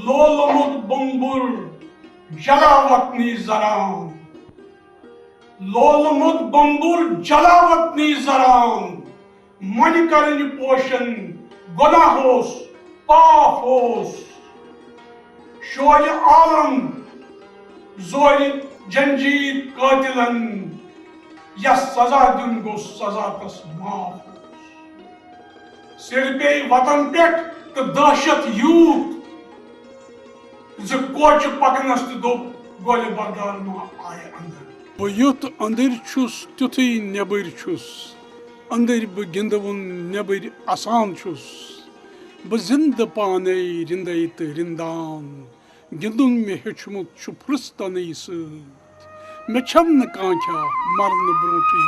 لولمت بمبر جلاوت نیزران لولمت بمبر جلاوت نیزران من کرن پوشن گناہوس پافوس شوی عالم زور جنجیر قاتلن یا سزا دن گو سزا کس معاف سر پی وطن پیٹ تو دہشت یوت کوچ پکنس تو دب گول بردار ما آئے اندر بہ یت اندر چھس تیتھے نبر چھس اندر بہ گندون نبر اسان چھس بہ زندہ پانے رندے تو رندان گندن مے ہیچمت چھ پھرستنے ست مے چھم نہ کانچا مرن برونٹھی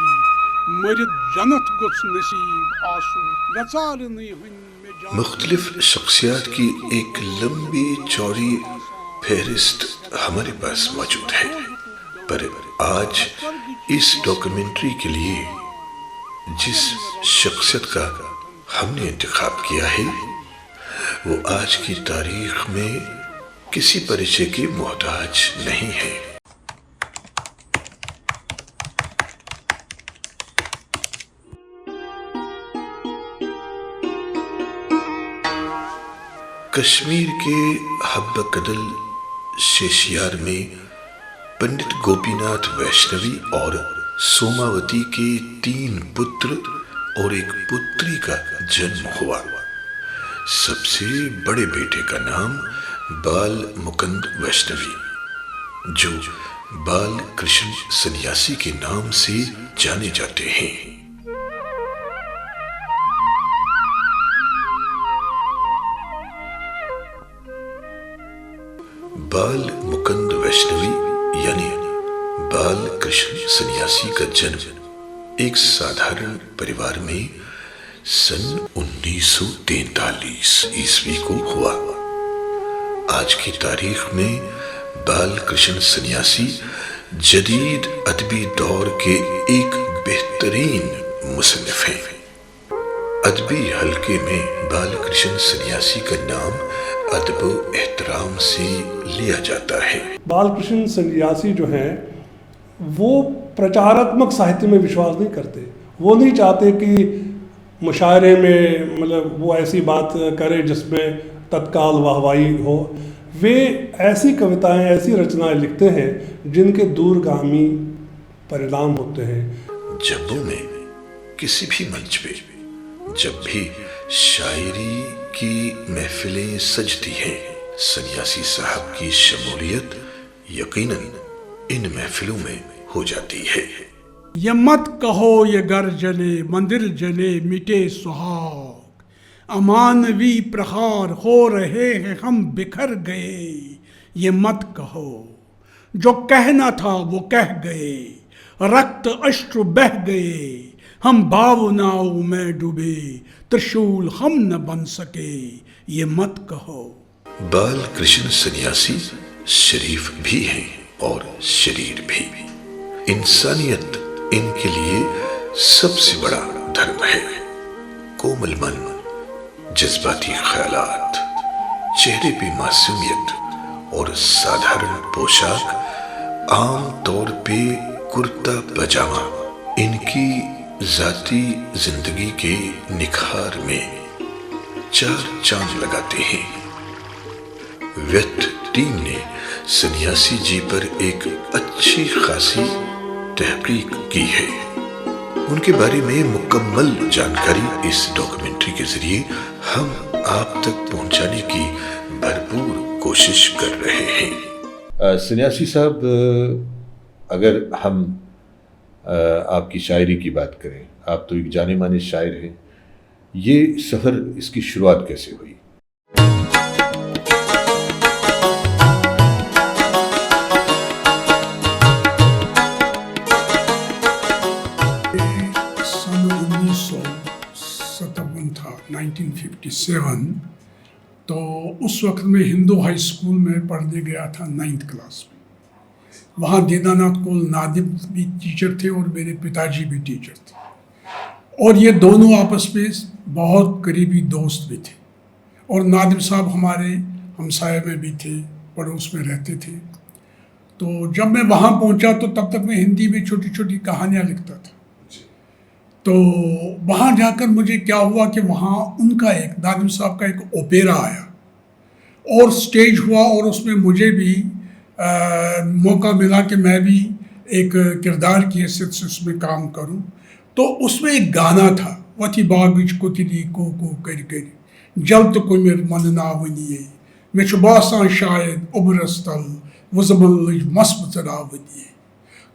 مرد جنت گوس نصیب آسن وچارنے ہن مختلف شخصیات کی ایک لمبی چوڑی فہرست ہمارے پاس موجود ہے، پر آج اس ڈاکیومنٹری کے لیے جس شخصیت کا ہم نے انتخاب کیا ہے وہ آج کی تاریخ میں کسی پریچے کے محتاج نہیں ہے۔ کشمیر کے حبہ کدل شیشیار میں پنڈت گوپی ناتھ ویشنوی اور سوماوتی کے 3 پتر اور ایک پتری کا جنم ہوا۔ سب سے بڑے بیٹے کا نام بال مکند ویشنوی جو بال کرشن سنیاسی کے نام سے جانے جاتے ہیں۔ بال مکند ویشنوی یعنی بال کرشن سنیاسی کا جنم ایک سادھارن پریوار میں سن 1943 عیسوی کو ہوا۔ آج کی تاریخ میں بال کرشن سنیاسی جدید ادبی دور کے ایک بہترین مصنف ہیں۔ ادبی حلقے میں بال کرشن سنیاسی کا نام ادب و احترام سے لیا جاتا ہے۔ بال کرشن سنیاسی جو ہیں وہ پرچاراتمک ساہتیہ میں وشواس نہیں کرتے، وہ نہیں چاہتے کہ مشاعرے میں مطلب وہ ایسی بات کرے جس میں تتکال واہوائی ہو۔ وہ ایسی کوتائیں ایسی رچنائیں لکھتے ہیں جن کے دورگامی پرینام ہوتے ہیں۔ جبوں میں کسی بھی منچ پہ جب بھی شاعری کی محفلیں سجتی ہیں، سنیاسی صاحب کی شمولیت یقیناً ان محفلوں میں ہو جاتی ہے۔ یہ مت کہو یہ گھر جلے مندر جلے مٹے سہاگ، امانوی پرہار ہو رہے ہیں ہم بکھر گئے۔ یہ مت کہو جو کہنا تھا وہ کہہ گئے، رکت اشر بہہ گئے، ہم بھاو ناؤ میں ڈوبے، ترشول ہم نہ بن سکے۔ یہ مت کہو۔ بال کرشن سنیاسی شریف بھی ہیں اور شریر بھی۔ انسانیت ان کے لیے سب سے بڑا دھرم ہے۔ کومل من، جذباتی خیالات، چہرے پہ معصومیت اور سادھارن پوشاک، عام طور پہ کرتا پاجامہ ان کی ذاتی زندگی کے نکھار میں 4 چاند لگاتے ہیں۔ ویت ٹیم نے سنیاسی جی پر ایک اچھی خاصی تحقیق کی ہے۔ ان کے بارے میں مکمل جانکاری اس ڈاکیومنٹری کے ذریعے ہم آپ تک پہنچانے کی بھرپور کوشش کر رہے ہیں۔ سنیاسی صاحب، اگر ہم آپ کی شاعری کی بات کریں، آپ تو ایک جانے مانے شاعر ہیں، یہ سفر اس کی شروعات کیسے ہوئی؟ سن 1957 تھا، 1957، تو اس وقت میں ہندو ہائی اسکول میں پڑھنے گیا تھا 9th کلاس میں۔ وہاں دینا ناتھ کول نادم بھی ٹیچر تھے اور میرے پتا جی بھی ٹیچر تھے، اور یہ دونوں آپس میں بہت قریبی دوست بھی تھے۔ اور نادم صاحب ہمارے ہمسائے میں بھی تھے، پڑوس میں رہتے تھے. تو جب میں وہاں پہنچا تو تب تک میں ہندی میں چھوٹی چھوٹی کہانیاں لکھتا تھا. تو وہاں جا کر مجھے کیا ہوا کہ وہاں ان کا ایک نادم صاحب کا ایک اوپیرا آیا اور سٹیج ہوا، اور اس میں مجھے بھی موقع ملا کہ میں بھی ایک کردار کی حیثیت سے اس میں کام کروں. تو اس میں ایک گانا تھا، وتی باغ وچ کوتلی کو کر کر جل تو کمر من نا ونیے میں چھُ باسان شاید ابرس تل وزبل لج مس نا ونیے.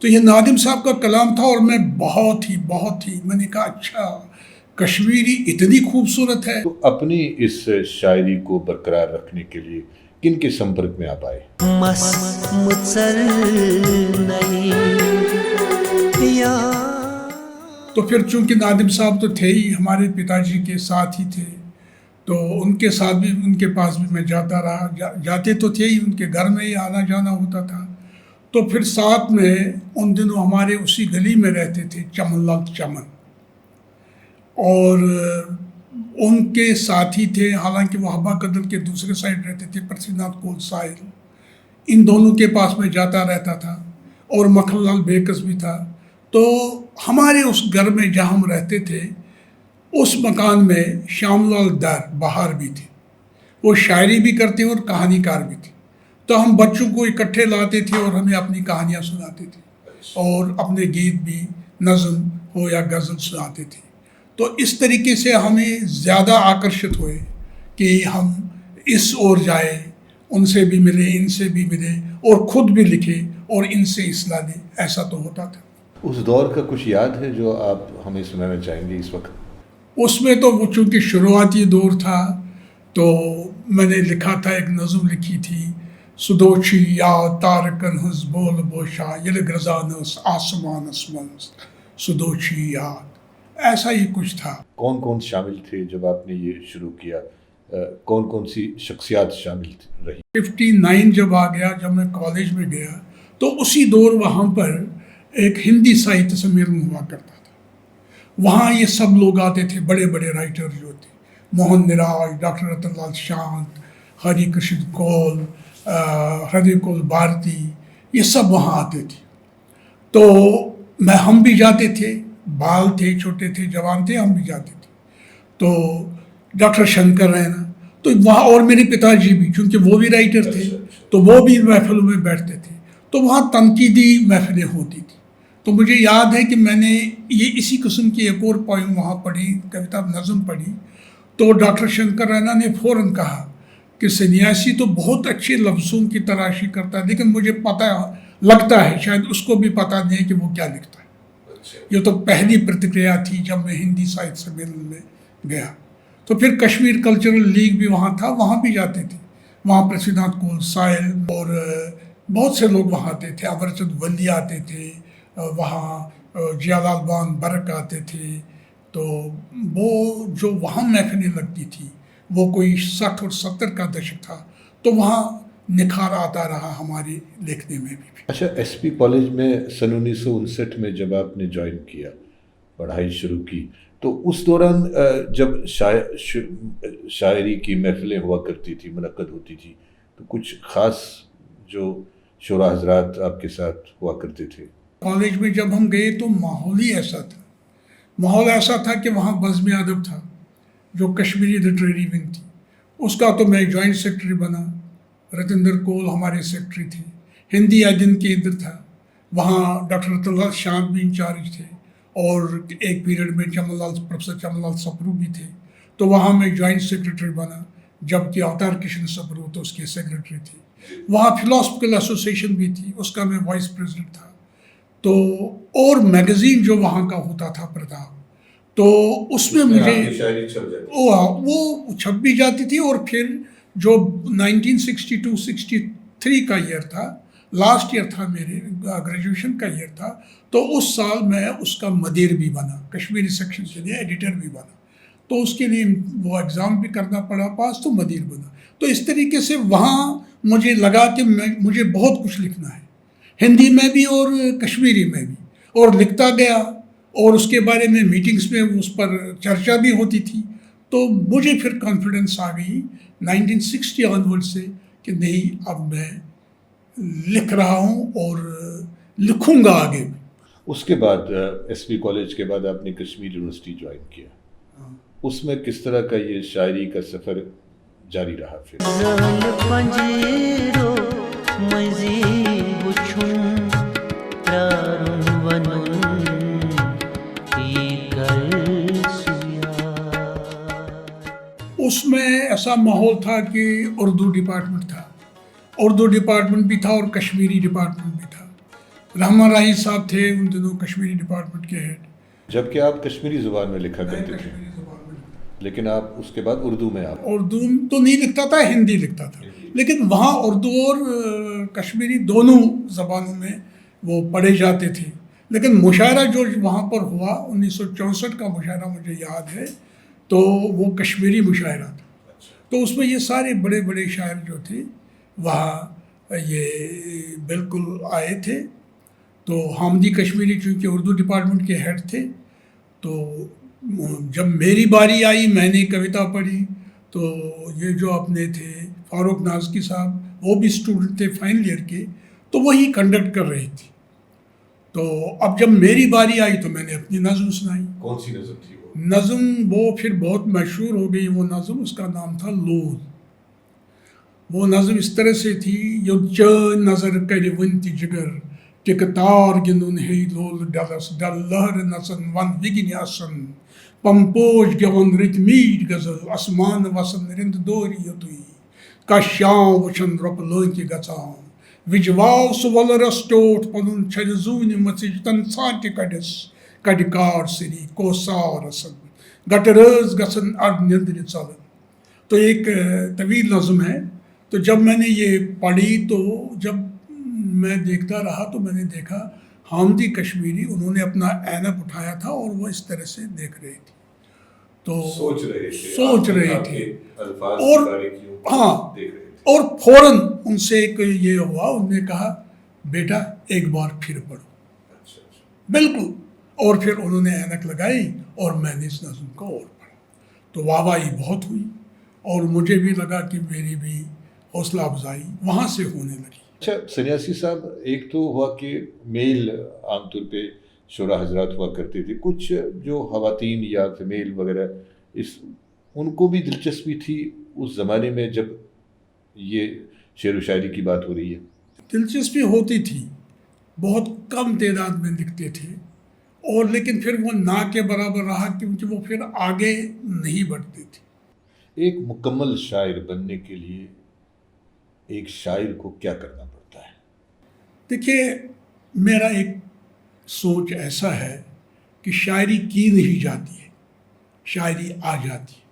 تو یہ نادم صاحب کا کلام تھا، اور میں بہت ہی میں نے کہا اچھا کشمیری اتنی خوبصورت ہے. تو اپنی اس شاعری کو برقرار رکھنے کے لیے کن کے سمپرک میں آپ آئے؟ تو پھر چونکہ نادم صاحب تو تھے ہی، ہمارے پتا جی کے ساتھ ہی تھے، تو ان کے ساتھ بھی، ان کے پاس بھی میں جاتا رہا. جاتے تو تھے ہی، ان کے گھر میں ہی آنا جانا ہوتا تھا. تو پھر ساتھ میں ان دنوں ہمارے اسی گلی میں رہتے تھے چمن لال چمن، اور ان کے ساتھی تھے، حالانکہ وہ حبا قدر کے دوسرے سائڈ رہتے تھے، پرتھی ناتھ کول ساحل. ان دونوں کے پاس میں جاتا رہتا تھا، اور مکھن لال بیکس بھی تھا. تو ہمارے اس گھر میں جہاں ہم رہتے تھے، اس مکان میں شام لال در بہار بھی تھے. وہ شاعری بھی کرتے اور کہانی کار بھی تھے. تو ہم بچوں کو اکٹھے لاتے تھے اور ہمیں اپنی کہانیاں سناتے تھے، اور اپنے گیت بھی، نظم ہو یا غزل سناتے تھے. تو اس طریقے سے ہمیں زیادہ آکرشت ہوئے کہ ہم اس اور جائے، ان سے بھی ملے، ان سے بھی ملے، اور خود بھی لکھے اور ان سے اصلاح لیں. ایسا تو ہوتا تھا. اس دور کا کچھ یاد ہے جو آپ ہمیں سنانا چاہیں گے اس وقت؟ اس میں تو وہ چونکہ شروعاتی دور تھا، تو میں نے لکھا تھا، ایک نظم لکھی تھی، سدوچی یا تارکن ہنز بول بوشا یل گرزانس آسمانس منز سدوچی یاد. ایسا ہی کچھ تھا. کون کون شامل تھے جب آپ نے یہ شروع کیا؟ کون کون سی شخصیات شامل رہی؟ 59 جب آ گیا، جب میں کالج میں گیا، تو اسی دور وہاں پر ایک ہندی ساہتیہ سمیلن ہوا کرتا تھا. وہاں یہ سب لوگ آتے تھے، بڑے بڑے رائٹر جو تھے، موہن نراج، ڈاکٹر رتن لال شانت، ہری کرشن کول، ہردے کول بھارتی، یہ سب وہاں آتے تھے. تو ہم بھی جاتے تھے، بال تھے، چھوٹے تھے، جوان تھے، ہم بھی جاتے تھے. تو ڈاکٹر شنکر رینا، تو وہاں، اور میرے پتا جی بھی، چونکہ وہ بھی رائٹر تھے، تو وہ بھی محفلوں میں بیٹھتے تھے. تو وہاں تنقیدی محفلیں ہوتی تھیں. تو مجھے یاد ہے کہ میں نے یہ اسی قسم کی ایک اور پوئم وہاں پڑھی، کویتا نظم پڑھی. تو ڈاکٹر شنکر رینا نے فوراً کہا کہ سنیاسی تو بہت اچھے لفظوں کی تراشی کرتا ہے، لیکن مجھے پتہ لگتا ہے شاید اس کو بھی پتہ نہیں کہ وہ کیا لکھتا ہے. یہ تو پہلی پرتکریا تھی جب میں ہندی ساہتیہ سمیلن میں گیا. تو پھر کشمیر کلچرل لیگ بھی وہاں تھا، وہاں بھی جاتے تھے. وہاں پرتھی ناتھ کول ساحل اور بہت سے لوگ وہاں آتے تھے، امر چند ولی آتے تھے، وہاں جیا لال بان برک آتے تھے. تو وہ جو وہاں محفلیں لگتی تھی، وہ کوئی 60 اور 70 کا دشک تھا. تو وہاں نکھار آتا رہا ہمارے لکھنے میں بھی. اچھا، ایس پی کالج میں سن 1959 میں جب آپ نے جوائن کیا، پڑھائی شروع کی، تو اس دوران جب شاعری کی محفلیں ہوا کرتی تھی، منعقد ہوتی تھی، تو کچھ خاص جو شعراء حضرات آپ کے ساتھ ہوا کرتے تھے؟ کالج میں جب ہم گئے تو ماحول ہی ایسا تھا. ماحول ایسا تھا کہ وہاں بزم ادب تھا، جو کشمیری لٹریری ونگ تھی، اس کا تو میں جوائنٹ سیکرٹری بنا. رتندر کول ہمارے سیکرٹری تھے. ہندی ادن کیندر تھا، وہاں ڈاکٹر رتن لال شانت بھی انچارج تھے، اور ایک پیریڈ میں پروفیسر چمن لال سپرو بھی تھے. تو وہاں میں جوائنٹ سیکرٹری بنا، جبکہ اوتار کشن سپرو تو اس کے سیکرٹری تھے. وہاں فلاسفیکل ایسوسیشن بھی تھی، اس کا میں وائس پریزیڈنٹ تھا. تو اور میگزین جو وہاں کا ہوتا تھا پردھا، تو اس میں مجھے وہ چھپ بھی جاتی تھی. اور پھر جو 1962-63 کا ایئر تھا، لاسٹ ایئر تھا، میرے گریجویشن کا ایئر تھا، تو اس سال میں اس کا مدیر بھی بنا، کشمیری سیکشن کے لیے ایڈیٹر بھی بنا. تو اس کے لیے وہ ایگزام بھی کرنا پڑا پاس، تو مدیر بنا. تو اس طریقے سے وہاں مجھے لگا کہ مجھے بہت کچھ لکھنا ہے، ہندی میں بھی اور کشمیری میں بھی، اور لکھتا گیا. اور اس کے بارے میں میٹنگز میں اس پر چرچا بھی ہوتی تھی. تو مجھے پھر کانفیڈنس آ گئی 1960 آنورڈ سے کہ نہیں اب میں لکھ رہا ہوں اور لکھوں گا آگے بھی. اس کے بعد ایس پی کالج کے بعد آپ نے کشمیر یونیورسٹی جوائن کیا. اس میں کس طرح کا یہ شاعری کا سفر جاری رہا پھر؟ اس میں ایسا ماحول تھا کہ اردو ڈپارٹمنٹ تھا، اردو ڈپارٹمنٹ بھی تھا اور کشمیری ڈپارٹمنٹ بھی تھا. رحمان راہی صاحب تھے ان دنوں کشمیری ڈپارٹمنٹ کے ہیڈ. جبکہ آپ کشمیری زبان میں لکھا کرتے تھے لیکن آپ اس کے بعد اردو میں اردو تو نہیں لکھتا تھا، ہندی لکھتا تھا، لیکن وہاں اردو اور کشمیری دونوں زبانوں میں وہ پڑھے جاتے تھے. لیکن مشاعرہ جو وہاں پر ہوا 1964 کا مشاعرہ مجھے یاد ہے، تو وہ کشمیری مشاعرہ تھا. تو اس میں یہ سارے بڑے بڑے شاعر جو تھے وہاں یہ بالکل آئے تھے. تو حامدی کشمیری چونکہ اردو ڈپارٹمنٹ کے ہیڈ تھے، تو جب میری باری آئی میں نے کویتا پڑھی تو یہ جو اپنے تھے فاروق نازکی صاحب وہ بھی اسٹوڈنٹ تھے فائنل ایئر کے، تو وہی کنڈکٹ کر رہی تھی. تو اب جب میری باری آئی تو میں نے اپنی نظم سنائی. کون سی نظم تھی وہ؟ نظم وہ پھر بہت مشہور ہو گئی وہ نظم، اس کا نام تھا لول. وہ نظم اس طرح سے تھی: یوت چین نظر کر ونتی جگر ٹک تار گندن ہے لول ڈلس ڈل لہر نسن ون وگن آسن پمپوش گون رت میٹ غزل اسمان وسن رند دوری یوتوی کا شام وچھن رپ لٲنکہِ گژھان وجواو سُہ وۄلرس ٹوٹھ پنُن چھرِ زوٗنہِ مژِج تن ژھانٛٹہِ کڑٮ۪س کڑِ کاڑ سری کوسار رسن گٹہٕ رٲژ گژھن اڑ نیندرِ ژلن. تو ایک طویل نظم ہے. تو جب میں نے یہ پڑھی تو جب میں دیکھتا رہا تو میں نے دیکھا حامدی کشمیری انہوں نے اپنا اینک اٹھایا تھا اور وہ اس طرح سے دیکھ رہے تھے، تو سوچ رہے تھے اور ہاں، اور فوراً ان سے ایک یہ ہوا، انہوں نے کہا بیٹا ایک بار پھر پڑھو. بالکل. اور پھر انہوں نے اینک لگائی اور میں نے اس نظم کو اور پڑھا تو واہ واہی بہت ہوئی اور مجھے بھی لگا کہ میری بھی حوصلہ افزائی وہاں سے ہونے لگی. اچھا سنیاسی صاحب، ایک تو ہوا کہ میل عام طور پہ شعراء حضرات ہوا کرتے تھے، کچھ جو خواتین یا فیمیل وغیرہ ان کو بھی دلچسپی تھی اس زمانے میں جب یہ شعر و شاعری کی بات ہو رہی ہے؟ دلچسپی ہوتی تھی، بہت کم تعداد میں لکھتے تھے اور لیکن پھر وہ نہ کے برابر رہا کیونکہ وہ پھر آگے نہیں بڑھتے تھے. ایک مکمل شاعر بننے کے لیے ایک شاعر کو کیا کرنا پڑتا ہے؟ دیکھیے میرا ایک سوچ ایسا ہے کہ شاعری کی نہیں جاتی ہے، شاعری آ جاتی ہے.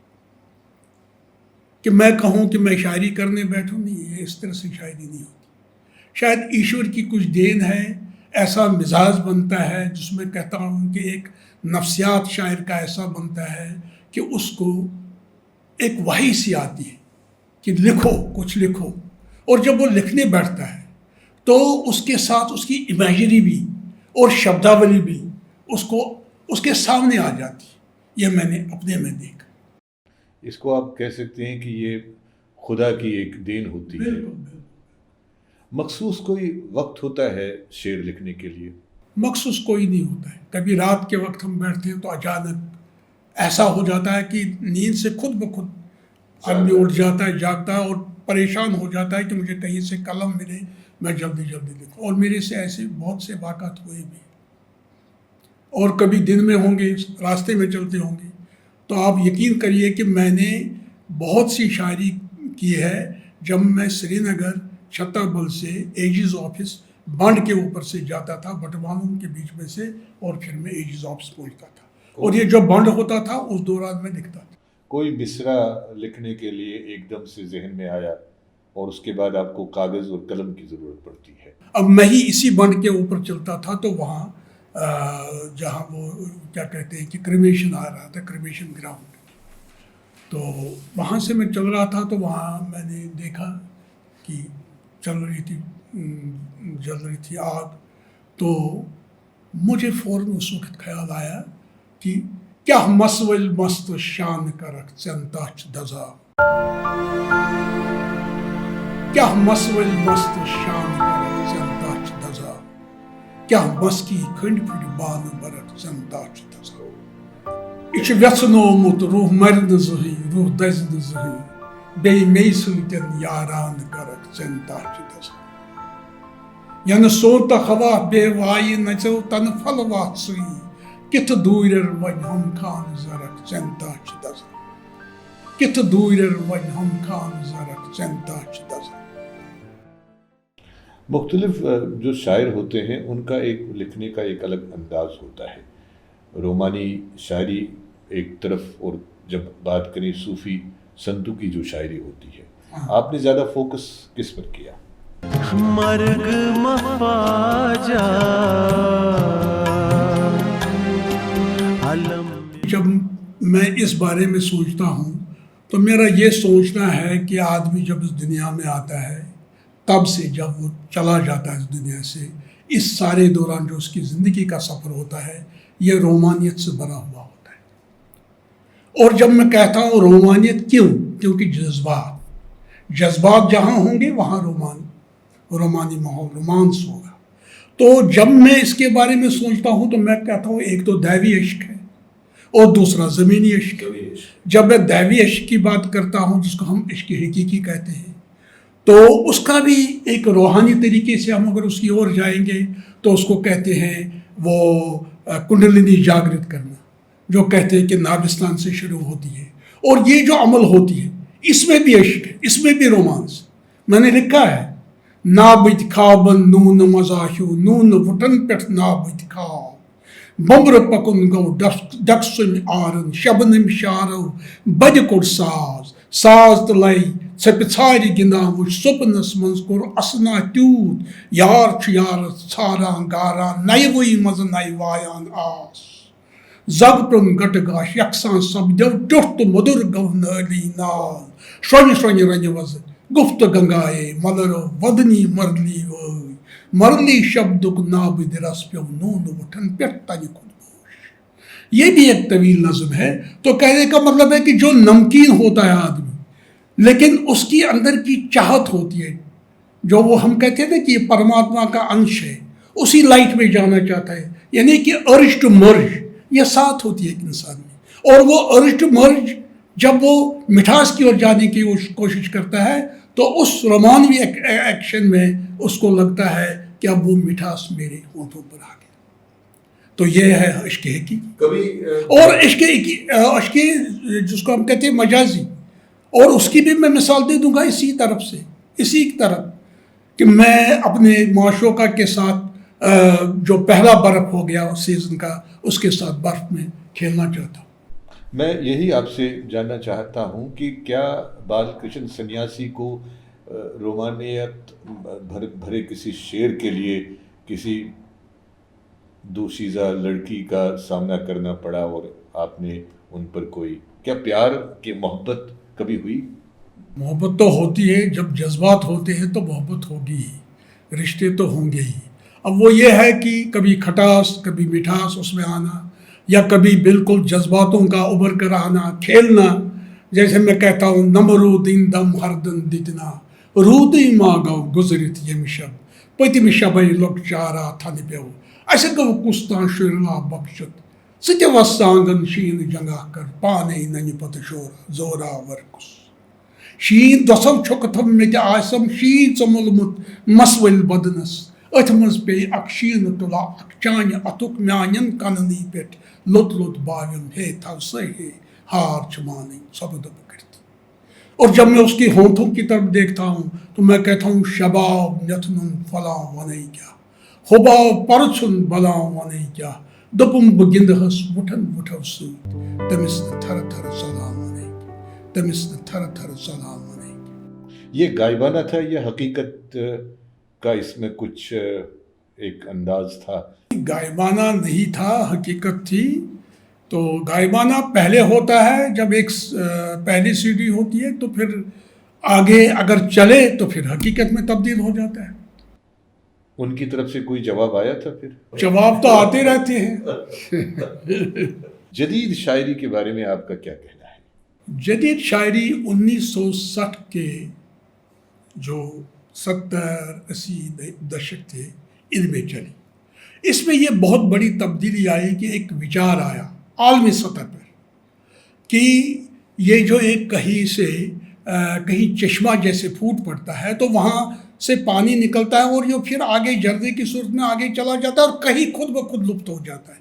کہ میں کہوں کہ میں شاعری کرنے بیٹھوں، نہیں، یہ اس طرح سے شاعری نہیں ہوتی. شاید ایشور کی کچھ دین ہے، ایسا مزاج بنتا ہے جس میں کہتا ہوں کہ ایک نفسیات شاعر کا ایسا بنتا ہے کہ اس کو ایک وحی سی آتی ہے کہ لکھو، کچھ لکھو. اور جب وہ لکھنے بیٹھتا ہے تو اس کے ساتھ اس کی امیجری بھی اور شبداولی بھی اس کے سامنے آ جاتی ہے. یہ میں نے اپنے میں دیکھا. اس کو آپ کہہ سکتے ہیں کہ یہ خدا کی ایک دین ہوتی ہے. مخصوص کوئی وقت ہوتا ہے شعر لکھنے کے لیے؟ مخصوص کوئی نہیں ہوتا ہے. کبھی رات کے وقت ہم بیٹھتے ہیں تو اچانک ایسا ہو جاتا ہے کہ نیند سے خود بخود آدمی اٹھ جاتا ہے، جاگتا ہے اور پریشان ہو جاتا ہے کہ مجھے کہیں سے قلم ملے، میں جلدی جلدی لکھوں. اور میرے سے ایسے بہت سے واقعات ہوئے بھی. اور کبھی دن میں ہوں گے، راستے میں چلتے ہوں گے، تو آپ یقین کریے کہ میں نے بہت سی شاعری کی ہے جب میں سری نگر چھتا بل سے ایجز آفس بانڈ کے اوپر سے جاتا تھا، بٹوانوں کے بیچ میں سے، اور پھر میں ایجز آفس پہنچتا تھا. اور یہ جو بانڈ ہوتا تھا اس دوران میں لکھتا تھا. کوئی مصرع لکھنے کے لیے ایک دم سے ذہن میں آیا اور اس کے بعد آپ کو کاغذ اور قلم کی ضرورت پڑتی ہے؟ اب میں ہی اسی بانڈ کے اوپر چلتا تھا تو وہاں جہاں وہ کیا کہتے ہیں کہ کریمیشن آ رہا تھا، کریمیشن گراؤنڈ، تو وہاں سے میں چل رہا تھا تو وہاں میں نے دیکھا کہ جل رہی تھی آگ. تو مجھے فوراً اس وقت خیال آیا کہ کیا مسول مست شان کرک ژن تچھ دزا کیا مسول مست شان برق زن تاچ دزا کیا مسکی کھنڈ پھٹ بان برق زن تاچ دزا یہ ویژنومت روح مر زہی روح دز زہی بی می سلطن یاران کرق زن تاچ دزا ین سوت ہوا بے وائی نچو تن پھل وات سی کت دورر ون ہم خان زرق زن تاچ دزا کت دورر ون ہم خان زرق زن تاچ دزا. مختلف جو شاعر ہوتے ہیں ان کا ایک لکھنے کا ایک الگ انداز ہوتا ہے. رومانی شاعری ایک طرف اور جب بات کریں صوفی سنتوں کی جو شاعری ہوتی ہے آپ نے زیادہ فوکس کس پر کیا؟ مرگ مفاجا علم. جب میں اس بارے میں سوچتا ہوں تو میرا یہ سوچنا ہے کہ آدمی جب اس دنیا میں آتا ہے تب سے جب وہ چلا جاتا ہے اس دنیا سے اس سارے دوران جو اس کی زندگی کا سفر ہوتا ہے یہ رومانیت سے بھرا ہوا ہوتا ہے. اور جب میں کہتا ہوں رومانیت کیوں؟ کیونکہ جذبات جہاں ہوں گے وہاں رومانی ماحول رومانس ہوگا. تو جب میں اس کے بارے میں سوچتا ہوں تو میں کہتا ہوں ایک تو دیوی عشق ہے اور دوسرا زمینی عشق. جب میں دیوی عشق کی بات کرتا ہوں جس کو ہم عشق حقیقی کہتے ہیں تو اس کا بھی ایک روحانی طریقے سے ہم اگر اس کی اور جائیں گے تو اس کو کہتے ہیں وہ کنڈلنی جاگرت کرنا جو کہتے ہیں کہ نابستان سے شروع ہوتی ہے. اور یہ جو عمل ہوتی ہے اس میں بھی عشق ہے اس میں بھی رومانس. میں نے لکھا ہے نابد خوابن نون مزاحیو نون وٹن پٹھ نابد خواب بمبر پکن گو ڈکسن آرن شبنم شارو بد کوڑ ساز تو لائی ژھپہِ ژھارِ گِنٛدان وٕچھ سۄپنَس منٛز کوٚر اَسنا تیوٗت یار چھُ یارَس ژھاران گاران نَیہِ ؤیہِ منٛزٕ نَیہِ وایان آس زگ پیوٚن گٹہٕ گاش یکساں سپدیو ٹیوٚٹھ تہٕ موٚدُر گوٚو نٲلی نال شرٛۄنہِ شرٛۄنہِ رنہِ وزٕ گُفت گنگایے ملرو ودنی مرلی وٲے مرلی شبدُک نابٕدِ رس پیوٚو نوٗنہٕ وُٹھن پٮ۪ٹھ تنہِ خودگوش. یہ بھی ایک طویل نظم ہے. تو کہنے کا مطلب ہے کہ جو نمکین ہوتا ہے آدمی لیکن اس کی اندر کی چاہت ہوتی ہے جو وہ ہم کہتے ہیں نا کہ یہ پرماتما کا انش ہے اسی لائٹ میں جانا چاہتا ہے یعنی کہ ارج ٹو مرج یہ ساتھ ہوتی ہے ایک انسان میں. اور وہ ارج ٹو مرج جب وہ مٹھاس کی اور جانے کی کوشش کرتا ہے تو اس رومانوی ایکشن میں اس کو لگتا ہے کہ اب وہ مٹھاس میرے ہونٹوں پر آ گیا. تو یہ ہے عشق حقیقی. اور عشق جس کو ہم کہتے ہیں مجازی اور اس کی بھی میں مثال دے دوں گا اسی طرف کہ میں اپنے معشوقہ کے ساتھ جو پہلا برف ہو گیا سیزن کا اس کے ساتھ برف میں کھیلنا چاہتا ہوں. میں یہی آپ سے جاننا چاہتا ہوں کہ کیا بال کرشن سنیاسی کو رومانیت بھرے کسی شعر کے لیے کسی دوشیزہ لڑکی کا سامنا کرنا پڑا اور آپ نے ان پر کوئی کیا پیار کی محبت کبھی ہوئی؟ محبت تو ہوتی ہے جب جذبات ہوتے ہیں تو محبت ہوگی ہی رشتے تو ہوں گے ہی. اب وہ یہ ہے کہ کبھی کھٹاس کبھی مٹھاس اس میں آنا یا کبھی بالکل جذباتوں کا ابھر کر آنا کھیلنا. جیسے میں کہتا ہوں نمرو دن دم ہر دن دتنا رودی ما گو گزرت یم شب پتم شبے لوگ چارا تھن پیو اسے گو کستان شرلا بخشت سہ وسانگن شین جنگا کر پانے ننہ پت شور زورا ورکس شین دسو چھک تھم مے آسم شین ژمولمت مسول بدنس اتھ مز پی اک شین تلا اک چانہ اتک میانن کننی پہ لوت لوت باون ہے تھو سہ ہے ہار چمان سب دب کرتی. اور جب میں اس کی ہونٹوں کی طرف دیکھتا ہوں تو میں کہتا ہوں شباب نتنن فلاں ونے کیا حباب پرچن بلاں ونے کیا دپم بہ گندہس وٹھن وٹھو سی تمس تھر تھر سلام ونے تمس تھر تھر سلام ونے. یہ غائبانہ تھا یا حقیقت کا اس میں کچھ ایک انداز تھا؟ غائبانہ نہیں تھا حقیقت تھی. تو غائبانہ پہلے ہوتا ہے جب ایک پہلی سی ڈی ہوتی ہے تو پھر آگے اگر چلے تو پھر حقیقت میں تبدیل ہو جاتا ہے. ان کی طرف سے کوئی جواب آیا تھا؟ پھر جواب تو آتے رہتے ہیں. جدید شاعری کے بارے میں آپ کا کیا کہنا ہے؟ جدید شاعری 1960 کے جو 70-80 دشک تھے ان میں چلی. اس میں یہ بہت بڑی تبدیلی آئی کہ ایک وچار آیا عالمی سطح پر کہ یہ جو ایک کہیں چشمہ جیسے پھوٹ پڑتا ہے تو وہاں سے پانی نکلتا ہے اور یہ پھر آگے جھرنے کی صورت میں آگے چلا جاتا ہے اور کہیں خود بخود لپت ہو جاتا ہے.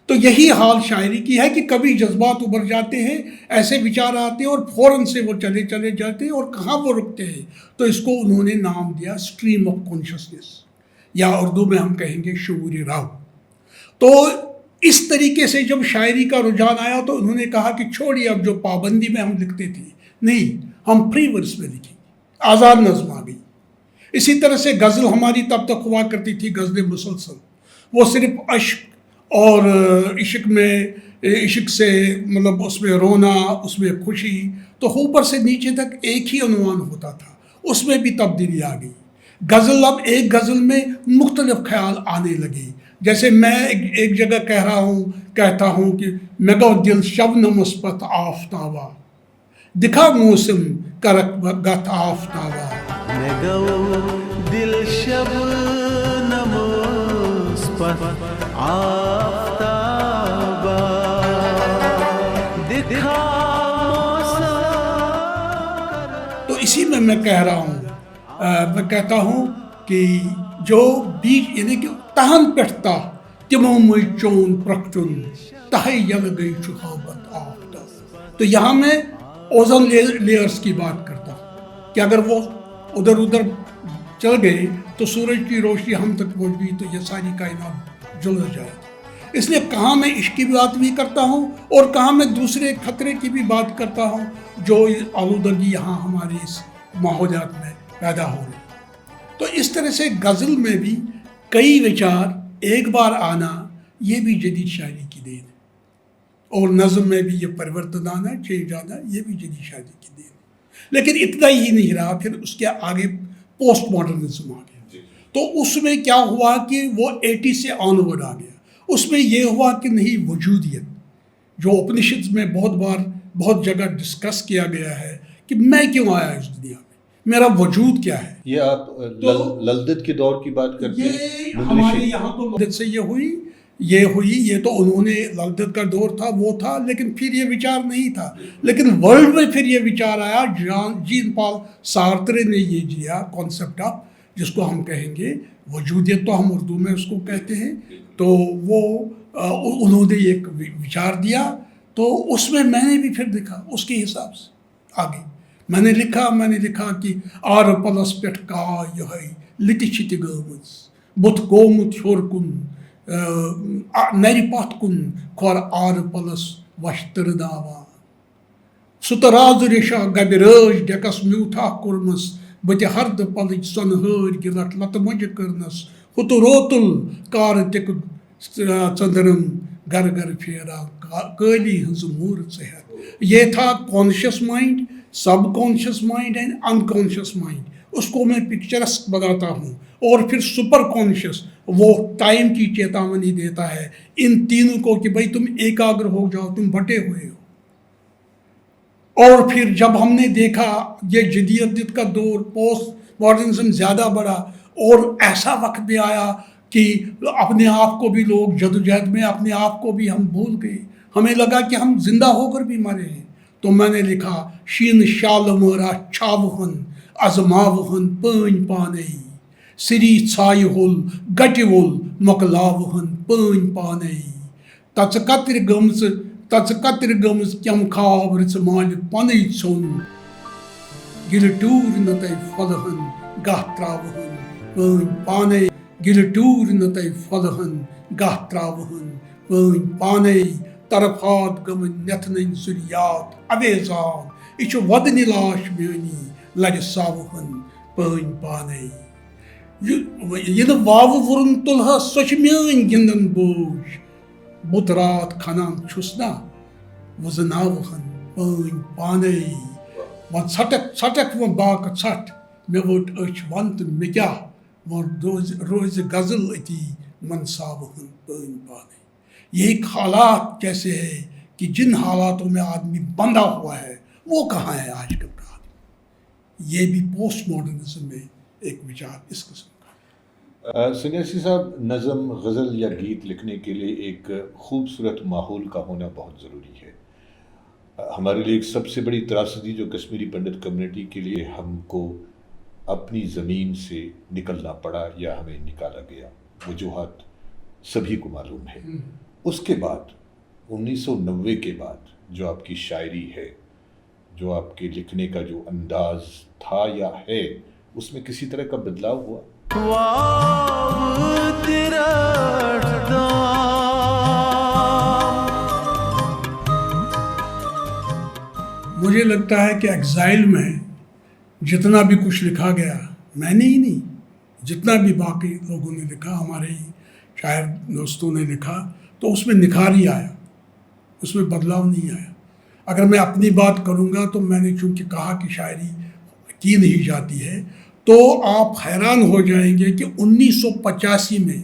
تو یہی حال شاعری کی ہے کہ کبھی جذبات ابھر جاتے ہیں، ایسے وچار آتے ہیں اور فوراً سے وہ چلے جاتے ہیں اور کہاں وہ رکتے ہیں. تو اس کو انہوں نے نام دیا اسٹریم آف کانشسنس، یا اردو میں ہم کہیں گے شعور راہ. تو اس طریقے سے جب شاعری کا رجحان آیا تو انہوں نے کہا کہ چھوڑیے اب جو پابندی میں ہم لکھتے تھے، نہیں، ہم فری ورس میں لکھیں. آزاد نظم آ گئی. اسی طرح سے غزل ہماری تب تک ہوا کرتی تھی غزل مسلسل، وہ صرف عشق اور عشق سے مطلب اس میں رونا، اس میں خوشی، تو اوپر سے نیچے تک ایک ہی عنوان ہوتا تھا. اس میں بھی تبدیلی آ گئی. غزل اب ایک غزل میں مختلف خیال آنے لگے. جیسے میں ایک جگہ کہتا ہوں کہ مگو دل شبنمس پت آفتابا، دکھا موسم کرک گت آفتابا. مگو دل شبنمس پت آفتابا، دکھا موسم. تو اسی میں کہہ رہا ہوں، میں کہتا ہوں کہ جو بیچ یعنی کہ تہن پٹھتا تمو مئی چون پرکٹن تہے یل گئی چھہابت آفتاب. تو یہاں میں اوزن لیئرز کی بات کرتا ہوں کہ اگر وہ ادھر چل گئے تو سورج کی روشنی ہم تک پہنچ گئی تو یہ ساری کائنات جل جائے. اس لیے کہاں میں عشق کی بات بھی کرتا ہوں اور کہاں میں دوسرے خطرے کی بھی بات کرتا ہوں جو آلودگی یہاں ہمارے اس ماحولیات میں پیدا ہو رہی. تو اس طرح سے غزل میں بھی کئی وچار ایک بار آنا، یہ بھی جدید شاعری کی دین ہے. اور نظم میں بھی یہ پریورتن آنا، چینج آنا، یہ بھی جدید شاعری کی دین ہے. لیکن اتنا ہی نہیں رہا، پھر اس کے آگے پوسٹ ماڈرنزم آ گیا. تو اس میں کیا ہوا کہ وہ 80 سے آن ورڈ آ گیا. اس میں یہ ہوا کہ نہیں، وجودیت جو اپنشدز میں بہت جگہ ڈسکس کیا گیا ہے کہ میں کیوں آیا اس دنیا میں، میرا وجود کیا ہے. یہ آپ للدت کے دور کی بات کرتے ہیں؟ ہمارے یہاں تو للدت سے یہ ہوئی، یہ تو انہوں نے للدت کا دور تھا، وہ تھا، لیکن پھر یہ وچار نہیں تھا. لیکن ورلڈ میں پھر یہ وچار آیا. جین پال سارترے نے یہ دیا کانسیپٹ آف، جس کو ہم کہیں گے وجودیت، تو ہم اردو میں اس کو کہتے ہیں. تو وہ انہوں نے ایک وچار دیا. تو اس میں نے بھی پھر دیکھا اس کے حساب سے آگے میں نے لکھا کہ آر پلس پٹھ کا یہ لٹی چھتہ گمز بت گومت ہور کن نر پتھ کن کھور آر پلس وشتر داوا ست راز ریشا گب رٲج ڈیکس میوٹھا کورمس بت ہرد پلچ سن ہر گلٹ لت مج کرنس ہت روتل کار ٹک چندرم گر گر پھیرا کالی ہنز مور صحت. یہ تھا conscious mind, subconscious mind and unconscious mind. اس کو میں پکچرسک بناتا ہوں. اور پھر سپر کانشیس وہ ٹائم کی چیتاونی دیتا ہے ان تینوں کو کہ بھائی تم ایکاگر ہو جاؤ، تم بٹے ہوئے ہو. اور پھر جب ہم نے دیکھا یہ جدیدیت کا دور، پوسٹ ماڈرنزم زیادہ بڑھا اور ایسا وقت بھی آیا کہ اپنے آپ کو بھی لوگ جدوجہد میں اپنے آپ کو بھی ہم بھول گئے. ہمیں لگا کہ ہم زندہ ہو کر بھی مرے ہیں. تو میں نے لکھا شین شال مورا چھاوہن ازماوہن پٲنۍ پانے سری ژھایہِ ہول گٹہِ وول مۄکلاوہن پٲنۍ پانے تژٕ کترِ گٔمٕژ کیٚم خاب رٕژ مالہِ پنٕے ژھوٚن گِلہِ ٹوٗرۍ نہٕ تۄہہِ پھۄلہن گاہ ترٛاوہن پٲنۍ پانے گِلہِ ٹوٗرۍ نہٕ تۄہہِ پھۄلہن گاہ ترٛاوہن پٲنۍ پانے طرفات گٔمٕتۍ نٮ۪تھنٕنۍ ذُریات اَویزان یہِ چھُ وۄدنہِ لاش میٛٲنی لرِ ساوہن پٲنۍ پانے. یِنہٕ واوٕ وُرُن تُلہٕ سۄ چھِ میٛٲنۍ گِنٛدن بوج بُت رات کھنان چھُس نا وُزناوہن پٲنۍ پانے. وۄنۍ ژھٹکھ وۄنۍ باقہٕ ژھٹھ مےٚ ؤٹ أچھ وۄنۍ تہٕ مےٚ کیٛاہ وۄنۍ روزِ غزل أتی منساوہن پٲنۍ پانے. یہ ایک حالات کیسے ہے کہ جن حالاتوں میں آدمی بندھا ہوا ہے وہ کہاں ہے آج کل کا آدمی. یہ بھی پوسٹ ماڈرنزم میں ایک وچار اس قسم کا. سنیاسی صاحب، نظم، غزل یا گیت لکھنے کے لیے ایک خوبصورت ماحول کا ہونا بہت ضروری ہے. ہمارے لیے ایک سب سے بڑی تراژدی جو کشمیری پنڈت کمیونٹی کے لیے ہم کو اپنی زمین سے نکلنا پڑا یا ہمیں نکالا گیا، وجوہات سبھی کو معلوم ہے. اس کے بعد 1990 کے بعد جو آپ کی شاعری ہے، جو آپ کے لکھنے کا جو انداز تھا یا ہے، اس میں کسی طرح کا بدلاؤ ہوا؟ مجھے لگتا ہے کہ ایگزائل میں جتنا بھی کچھ لکھا گیا، میں نے ہی نہیں، جتنا بھی باقی لوگوں نے لکھا، ہمارے ہی شاعر دوستوں نے لکھا، تو اس میں نکھار ہی آیا، اس میں بدلاؤ نہیں آیا. اگر میں اپنی بات کروں گا تو میں نے چونکہ کہا کہ شاعری کی نہیں جاتی ہے، تو آپ حیران ہو جائیں گے کہ 1985 میں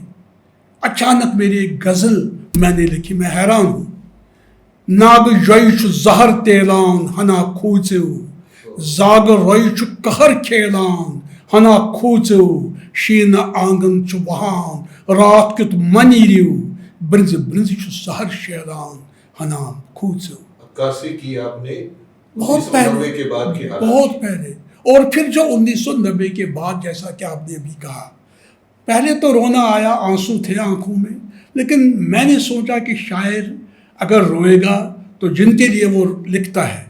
اچانک میری ایک غزل میں نے لکھی. میں حیران ہوں. ناگ جوئی زہر تیلان ہنا کھوچو، زاگ روئی قہر کھیلان ہنا کھوچو، شین آنگن چھ وہان رات کیت منیریو، برنز برنز زہر شیلان ہنا کھوچو. عکاسی کی آپ نے بہت پہلے کے بعد کی حالات، بہت پہلے. اور پھر جو 1990 کے بعد، جیسا کہ آپ نے ابھی کہا، پہلے تو رونا آیا، آنسو تھے آنکھوں میں، لیکن میں نے سوچا کہ شاعر اگر روئے گا تو جن کے لیے وہ لکھتا ہے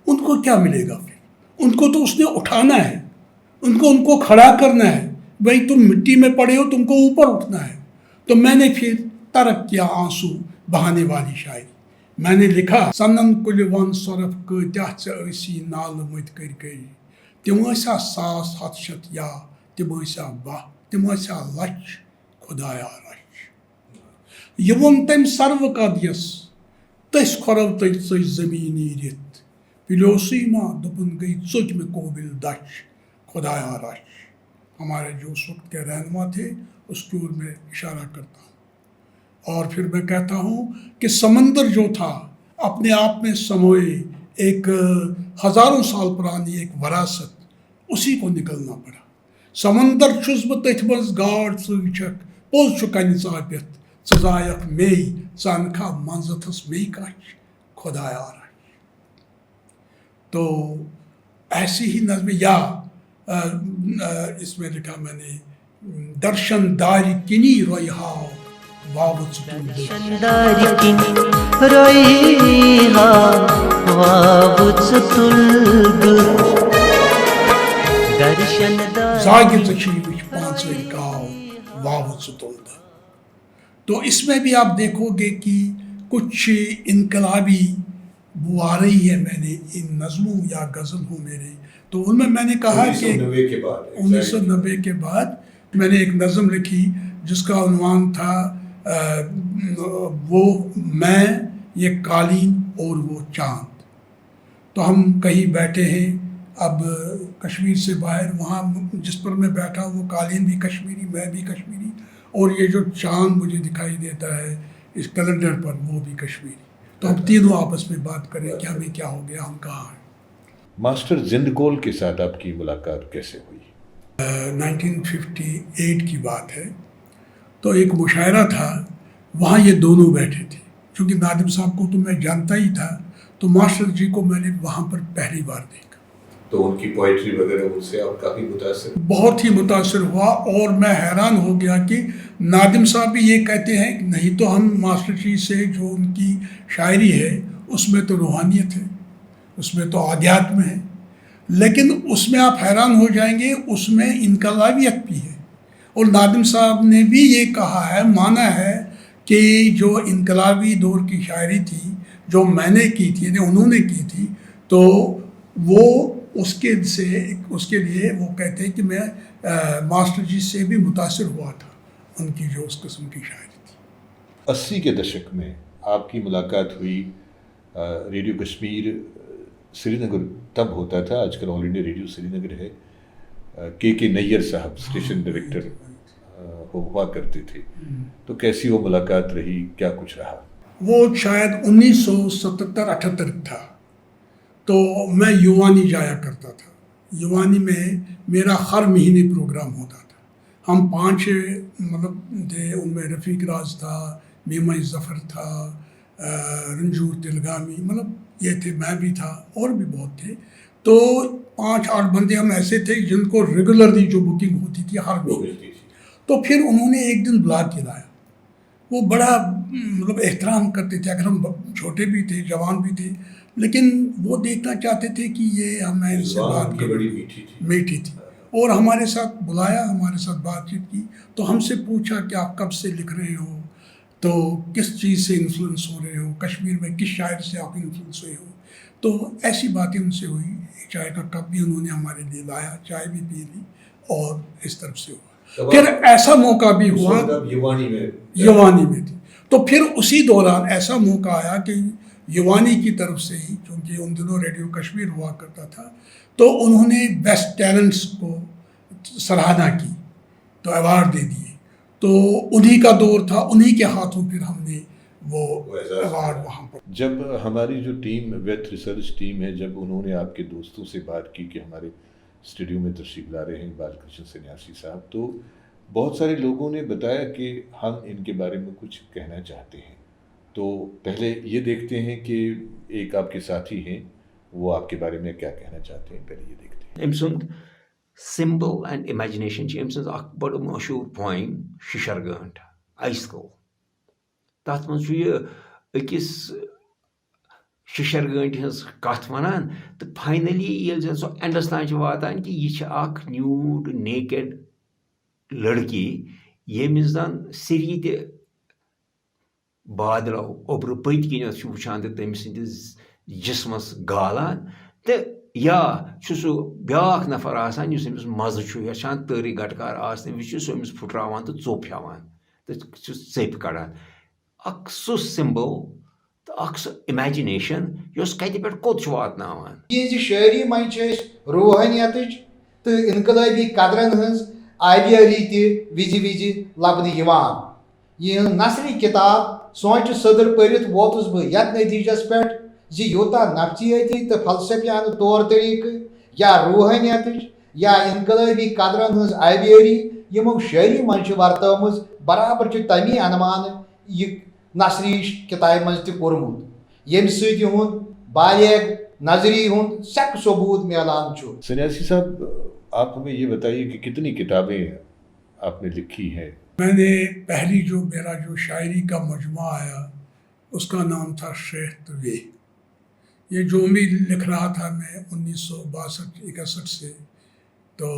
ان کو کیا ملے گا؟ پھر ان کو تو اس نے اٹھانا ہے، ان کو کھڑا کرنا ہے. بھائی تم مٹی میں پڑے ہو، تم کو اوپر اٹھنا ہے. تو میں نے پھر ترک کیا آنسو بہانے والی شاعری. میں نے لکھا سنن کل ون صرف کتیا ژےسی نال مت کر گئی، تم ٲسیا 1,000 یا تم ٲسیا 10 تم ٲسیا لچھ خدایا رچھ. یہ وون تم سرو کدیس تس کھورو تج زمین نیرت، پلیوسی ما دپن گئی ژوٚٹ میں قوبل دچھ خدایا رچھ. ہمارے جو اس وقت کے رہنما تھے اس کی اور میں اشارہ کرتا ہوں. اور پھر میں کہتا ہوں کہ سمندر جو تھا اپنے آپ میں سموئے ایک ہزاروں سال پرانی ایک وراثت، اسی کو نکلنا پڑا. سمندر چھس بہ تتھ منٛز گاڈ ژٕ چھکھ پوٚز چھُ کنہِ ژاپِتھ ژٕ زایکھ میٚے ژٕ اَنکھا منٛزَتھس میٚے کچھ خدایا رچھ. تو ایسی ہی نظمیں، یا اس میں لکھا میں نے درشن داری کنی روئی ہاؤ واوچ زاگہِ ژٕ چھی وٕچھ پانژھٕے گاو واوچ تُلد. تو اس میں بھی آپ دیکھو گے کہ کچھ انقلابی بو آ رہی ہے. میں نے ان نظموں یا غزل ہوں میرے، تو ان میں نے کہا کہ 1990 کے بعد میں نے ایک نظم لکھی جس کا عنوان تھا وہ میں، یہ قالین اور وہ چاند. تو ہم کہیں بیٹھے ہیں اب کشمیر سے باہر، وہاں جس پر میں بیٹھا وہ قالین بھی کشمیری، میں بھی کشمیری، اور یہ جو چاند مجھے دکھائی دیتا ہے اس کیلنڈر پر وہ بھی کشمیری. تو ہم تینوں آپس میں بات کریں کہ ہمیں کیا ہو گیا، ہم کہاں ہیں. ماسٹر زند کول کے ساتھ آپ کی ملاقات کیسے ہوئی؟ 1958 کی بات ہے. تو ایک مشاعرہ تھا، وہاں یہ دونوں بیٹھے تھے. چونکہ نادم صاحب کو تو میں جانتا ہی تھا، تو ماسٹر جی کو میں نے وہاں پر پہلی بار دیکھا. تو ان کی پوئٹری وغیرہ ان سے آپ کافی متاثر؟ بہت ہی متاثر ہوا، اور میں حیران ہو گیا کہ نادم صاحب بھی یہ کہتے ہیں کہ نہیں تو ہم ماسٹر جی سے جو ان کی شاعری ہے اس میں تو روحانیت ہے، اس میں تو آدھیاتم ہے، لیکن اس میں آپ حیران ہو جائیں گے اس میں انقلابیت بھی ہے. اور نادم صاحب نے بھی یہ کہا ہے، مانا ہے کہ جو انقلابی دور کی شاعری تھی جو میں نے کی تھی، یعنی انہوں نے کی تھی، تو وہ اس کے لیے وہ کہتے ہیں کہ میں ماسٹر جی سے بھی متاثر ہوا تھا، ان کی جو اس قسم کی شاعری تھی. 80 کے دشک میں آپ کی ملاقات ہوئی ریڈیو کشمیر سری نگر تب ہوتا تھا، آج کل آل انڈیا ریڈیو سری نگر ہے. کے نیر صاحب اسٹیشن ڈائریکٹر ہوا کرتے تھے. تو کیسی وہ ملاقات رہی، کیا کچھ رہا؟ وہ شاید 1977-78 تھا. تو میں یوانی جایا کرتا تھا. یوانی میں میرا ہر مہینے پروگرام ہوتا تھا. ہم 5 مطلب تھے، ان میں رفیق راز تھا، میمہ ظفر تھا، رنجور تلگامی، مطلب یہ تھے، میں بھی تھا، اور بھی بہت تھے. تو 5-8 بندے ہم ایسے تھے جن کو ریگولرلی جو بکنگ ہوتی تھی ہر مہینے. تو پھر انہوں نے ایک دن بلا کے لایا. وہ بڑا مطلب احترام کرتے تھے، اگر ہم چھوٹے بھی تھے، جوان بھی تھے، لیکن وہ دیکھنا چاہتے تھے کہ یہ ہمیں ان سے بات بڑی میٹھی تھی. اور ہمارے ساتھ بلایا، ہمارے ساتھ بات چیت کی. تو ہم سے پوچھا کہ آپ کب سے لکھ رہے ہو، تو کس چیز سے انفلوئنس ہو رہے ہو، کشمیر میں کس شاعر سے آپ انفلوئنس ہوئے ہو. تو ایسی باتیں ان سے ہوئی. چائے کا کپ بھی انہوں نے ہمارے لیے لایا، چائے بھی پی لی، اور اس طرف سے ہوا. پھر ایسا موقع بھی ہوا، یوانی میں تھی. تو پھر اسی دوران ایسا موقع آیا کہ یوانی کی طرف سے ہی، چونکہ ان دنوں ریڈیو کشمیر ہوا کرتا تھا، تو انہوں نے بیسٹ ٹیلنٹس کو سراہنا کی، تو ایوارڈ دے دیے. تو انہی کا دور تھا، انہی کے ہاتھوں پھر ہم نے وہ ایوارڈ وہاں پر. جب ہماری جو ٹیم ویتھ ریسرچ ٹیم ہے، جب انہوں نے آپ کے دوستوں سے بات کی کہ ہمارے اسٹوڈیو میں تشریف لا رہے ہیں بال کرشن سنیاسی صاحب، تو بہت سارے لوگوں نے بتایا کہ ہم ان کے بارے میں کچھ کہنا چاہتے ہیں. تو پہلے یہ دیکھتے ہیں کہ ایک آپ کے ساتھی ہیں، وہ آپ کے بارے میں کیا کہنا چاہتے ہیں. پہلے یہ دیکھتے ہیں. أمۍ سُنٛد سِمبل اینڈ اِمیجِنیشن چھِ أمۍ سٕنٛز اکھ بٔڑ مشہوٗر پویم شِشر گٲنٛٹ آیسکل. تَتھ منٛز چھُ یہِ أکِس شِشر گٲنٛٹہِ ہٕنٛز کتھ وَنان، تہٕ فاینلی ییٚلہِ زن سۄ اینڈس تام چھِ واتان کہِ یہِ چھِ اکھ نیوٗڈ نیکڈ لڑکی ییٚمِس زن سِری تہِ بادلو اوٚبرٕ پٔتۍ کِنٮ۪تھ چھُ وٕچھان تہٕ تٔمۍ سٕنٛدِس جسمس گالان، تہٕ یا چھُ سُہ بیٛاکھ نفر آسان یُس أمِس مزٕ چھُ یژھان تٲرٕے گٹکار آسنہٕ وِزِ چھُ سُہ أمِس پھُٹراوان تہٕ ژوٚپ ہٮ۪وان تہٕ چھُ ژیٚپۍ کڑان. اکھ سُہ سِمبل تہٕ اکھ سُہ اِمیجِنیشن یۄس کتہِ پٮ۪ٹھ کوٚت چھُ واتناوان. یِہنٛزِ شٲعری منٛز چھِ أسۍ روحٲنیتٕچ تہٕ انقلٲبی قدرن ہٕنٛز آبیٲری تہِ وِزِ وِزِ لبنہٕ یِوان. یِہنٛز نثری کِتاب سونچہِ صدر پٔرِتھ ووتُس بہٕ یتھ نتیجس پٮ۪ٹھ زِ یوٗتاہ نفسیٲتی تہٕ فلسفیانہٕ طور طریقہٕ یا روحٲنیتٕچ یا انقلٲبی قدرن ہٕنٛز آبیٲری یِمو شٲعری منٛز چھِ ورتٲومٕژ برابر چھُ تمی انمانہٕ یہِ نثری کِتابہِ منٛز تہِ کوٚرمُت، ییٚمہِ سۭتۍ یِہُنٛد بالیغ نظری ہُنٛد سیٚکہٕ ثبوٗت میلان چھُ. سنیاسی صاحب، آپ ہمیں یہ بتائیے کہ کتنی کتابیں آپ نے لکھی ہیں. میں نے پہلی میرا شاعری کا مجموعہ آیا اس کا نام تھا شیخ طویل. یہ جو بھی لکھ رہا تھا میں 1962-61 سے تو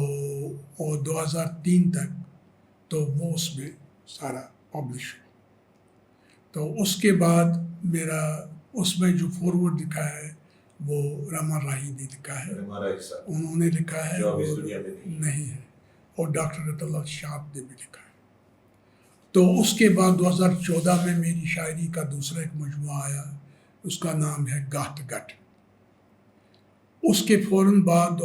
2003 تک، تو وہ اس میں سارا پبلش ہوا. تو اس کے بعد میرا اس میں جو فارورڈ لکھا ہے وہ رحمان راہی نے لکھا ہے، انہوں نے لکھا ہے نہیں ہے، اور ڈاکٹر رت اللہ شاپ نے بھی لکھا ہے. تو اس کے بعد 2014 میں میری شاعری کا دوسرا ایک مجموعہ آیا، اس کا نام ہے گاٹ گٹ. اس کے فوراً بعد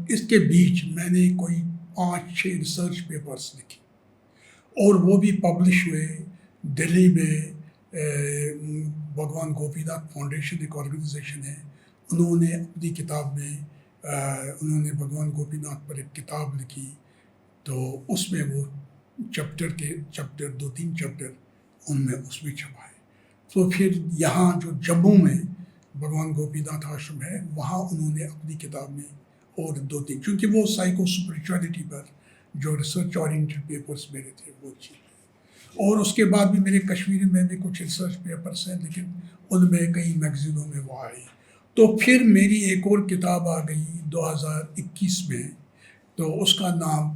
اس کے بیچ میں نے کوئی 5-6 ریسرچ پیپرز لکھے، اور وہ بھی پبلش ہوئے دلی میں. بھگوان گوپی ناتھ فاؤنڈیشن ایک آرگنائزیشن ہے، انہوں نے اپنی کتاب میں انہوں نے بھگوان گوپی ناتھ پر ایک کتاب لکھی، تو اس میں وہ چیپٹر 2-3 چیپٹر ان میں اس میں چھپائے. تو پھر یہاں جو جموں میں بھگوان گوپی ناتھ آشرم ہے، وہاں انہوں نے اپنی کتاب میں اور 2-3، کیونکہ وہ سائیکو اسپرچولیٹی پر جو ریسرچ اورینٹڈ پیپرز میرے تھے وہ چیز. اور اس کے بعد بھی میرے کشمیری میں بھی کچھ ریسرچ پیپرس ہیں، لیکن ان میں کئی میگزینوں میں وہ آئی. تو پھر میری ایک اور کتاب آ گئی 2021 میں، تو اس کا نام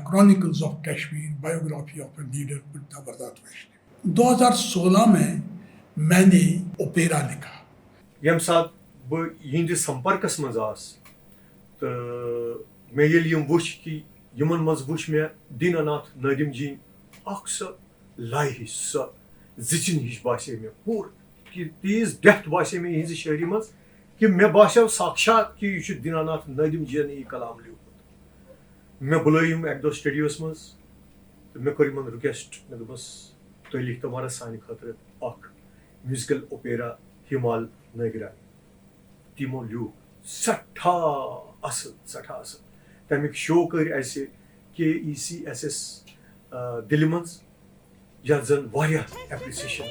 chronicles of Kashmir, biography of a leader Pandit Amarnath Vaishnavi. 2016 میں نے اوپیرا لکھا. یم سات بہ یہندس سمپرکس مز آس تو مے یل یم وچھ کہ یمن مز وچھ مے دیناناتھ نادم جی اخ سہ لائے ہش سہ زچن ہش باسے مے پور کہ تیز ڈیپتھ باسے مے یہنز شاعری مز کہ مے باسیو ساکشات کہ یہ دیناناتھ نادم جی نے یہ کلام لیومت. مے بلائیم ایک دہ سٹڈیوس مز تو مے کر یمن رکویسٹ، مے دس تھی لکھتو مہراج سانہ خاطر اخ میوزیکل اوپیرا ہمال نگرا تمو لیوکھ سٹھاہ اصل تمیک شو کر اسہ KECSS دلہ مز یتھ زن واریاہ ایپریسیشن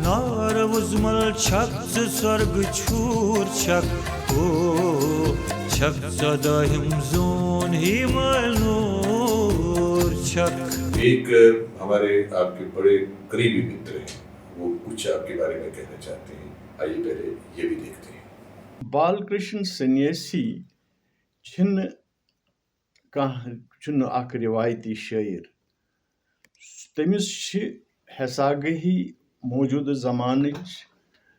نار وزمل چھک ز سرگ چھور چھک او چھک زداہم زون ہمل نور چھک. ایک ہمارے آپ کے بڑے قریبی متر ہیں, وہ کچھ آپ کے بارے میں کہنا چاہتے ہیں. آئیے پہلے یہ بھی دیکھتے ہیں. بال کرشن سنیاسی چھن اخ روایتی شاعر, تمس حساگہی موجودہ زمانچ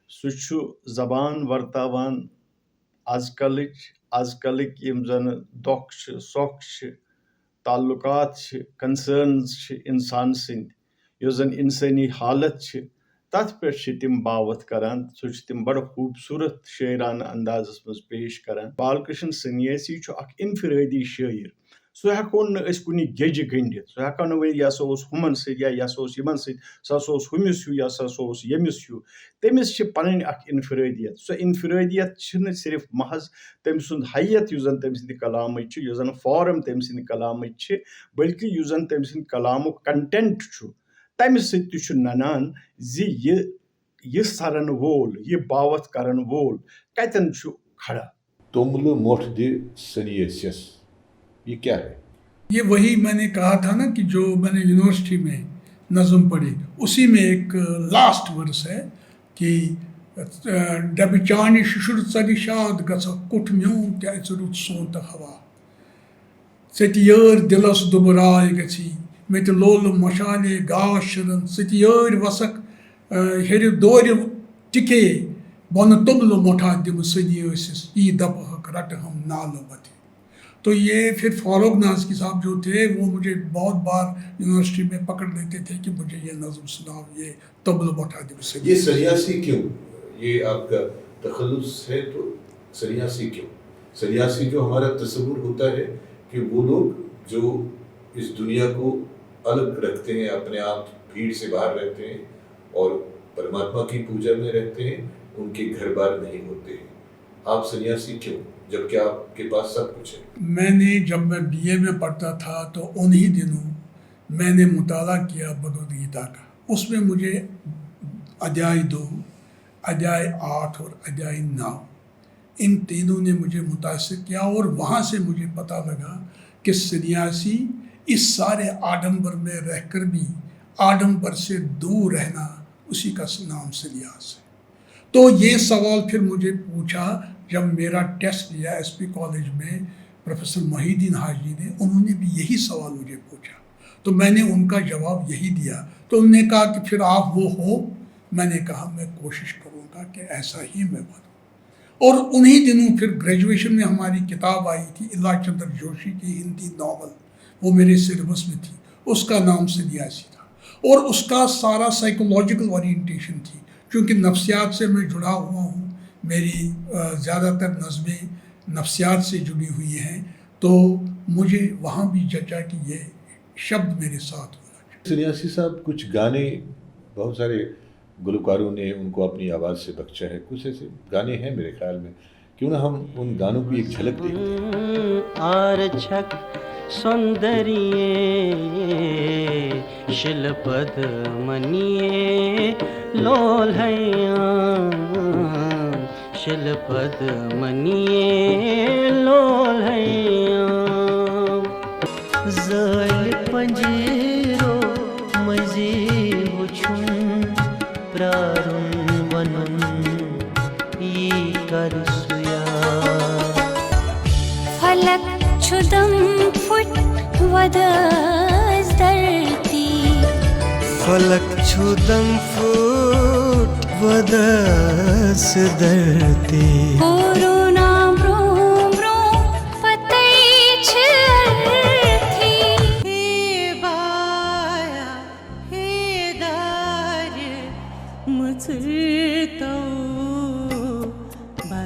سہ زبان ورتاوان آز کلک یم زن دکھ سکھ تعلقات کنسرنز انسان سند یس زن انسانی حالت تت پہ تم باوت کران, سہ تم بڑا خوبصورت شاعرانہ اندازس مز پیش کران. بال کرشن سنیاسی اخ انفرادی شاعر, سہ ہیکو نس کن گیجہ گنڈت, سہ ہیکو نا ورنت یہ سا ہمن ست یا یہ سا یمن ست, سا ہمس ہیو یا سا یمس ہیو. تمس پنن اخ انفرادیت, سو انفرادیت صرف محض تم سند حیت یس زن تم سند کلام یس زن فارم تم سند کلام بلکہ یس زن تم سند کلام کنٹینٹ تمہ ست ننان زی یہ سرن وول, یہ باوت کرن وول کتن کھڑا. تومل موٹھ دے سنیسیس, یہ کیا ہے؟ یہ وہی میں نے کہا تھا نا کہ جو میں نے یونیورسٹی میں نظم پڑھی, اسی میں ایک لاسٹ ورس ہے کہ ڈبہ چانہ ششر ژگہ شاد گژھ کٹھ میون کیٛازِ رُت سونتہ ہوا, ژےٚ تہِ یٲرۍ دلس دُبراے گژھی مےٚ تہِ لول مشالے گاش شرن, ژٕ تہِ یٲرۍ وسکھ ہیٚرِ دورِ ٹِکے بۄنہٕ توٚملہٕ مۄٹھا دِمہٕ سٔدی ٲسِس یی دپہک رٹہٕ ہم نالہٕ بتہِ. تو یہ پھر فاروق نازکی صاحب جو تھے وہ مجھے بہت بار یونیورسٹی میں پکڑ لیتے تھے کہ مجھے یہ نظم سناؤ, یہ طبل مٹھا دے سے. یہ سنیاسی کیوں, یہ آپ کا تخلص ہے تو سنیاسی کیوں؟ سنیاسی جو ہمارا تصور ہوتا ہے کہ وہ لوگ جو اس دنیا کو الگ رکھتے ہیں, اپنے آپ بھیڑ سے باہر رہتے ہیں اور پرماتما کی پوجا میں رہتے ہیں, ان کے گھر بار نہیں ہوتے ہیں. آپ سنیاسی کیوں جبکہ آپ کے پاس سب کچھ ہے؟ میں نے جب میں BA میں پڑھتا تھا تو انہی دنوں میں نے مطالعہ کیا بھگوت گیتا کا. اس میں مجھے ادھیائے 2, ادھیائے 8 اور ادھیائے 9 ان تینوں نے مجھے متاثر کیا, اور وہاں سے مجھے پتہ لگا کہ سنیاسی اس سارے آڈمبر میں رہ کر بھی آڈمبر سے دور رہنا, اسی کا نام سنیاس ہے. تو یہ سوال پھر مجھے پوچھا جب میرا ٹیسٹ لیا SP کالج میں پروفیسر محی الدین حاجی نے, انہوں نے بھی یہی سوال مجھے پوچھا, تو میں نے ان کا جواب یہی دیا. تو انہوں نے کہا کہ پھر آپ وہ ہو. میں نے کہا میں کوشش کروں گا کہ ایسا ہی میں بنوں. اور انہی دنوں پھر گریجویشن میں ہماری کتاب آئی تھی الا چندر جوشی کی ہندی ناول, وہ میرے سلیبس میں تھی, اس کا نام سنیاسی تھا, اور اس کا سارا سائیکولوجیکل اورینٹیشن تھی. کیونکہ نفسیات سے میں جڑا ہوا ہوں, میری زیادہ تر نظمیں نفسیات سے جڑی ہوئی ہیں, تو مجھے وہاں بھی جچا کہ یہ شبد میرے ساتھ ہونا چاہیے. سنیاسی صاحب کچھ گانے بہت سارے گلوکاروں نے ان کو اپنی آواز سے بخشا ہے, کچھ ایسے گانے ہیں میرے خیال میں, کیوں نہ ہم ان گانوں کی ایک جھلک دیکھیں. آرچھک سندریے شلپد منیے لول حیاں شلپد منیے لول حیاں زل پنجیرو مزی وچھن پرارن ونن یہ کر سویا فلک چھدم پھٹ ودس دھرتی فلک چھدم پھٹ ودس دھرتی کورونا بروم بروم پتئی چھلتی ہے بایا ہے دار مزرتا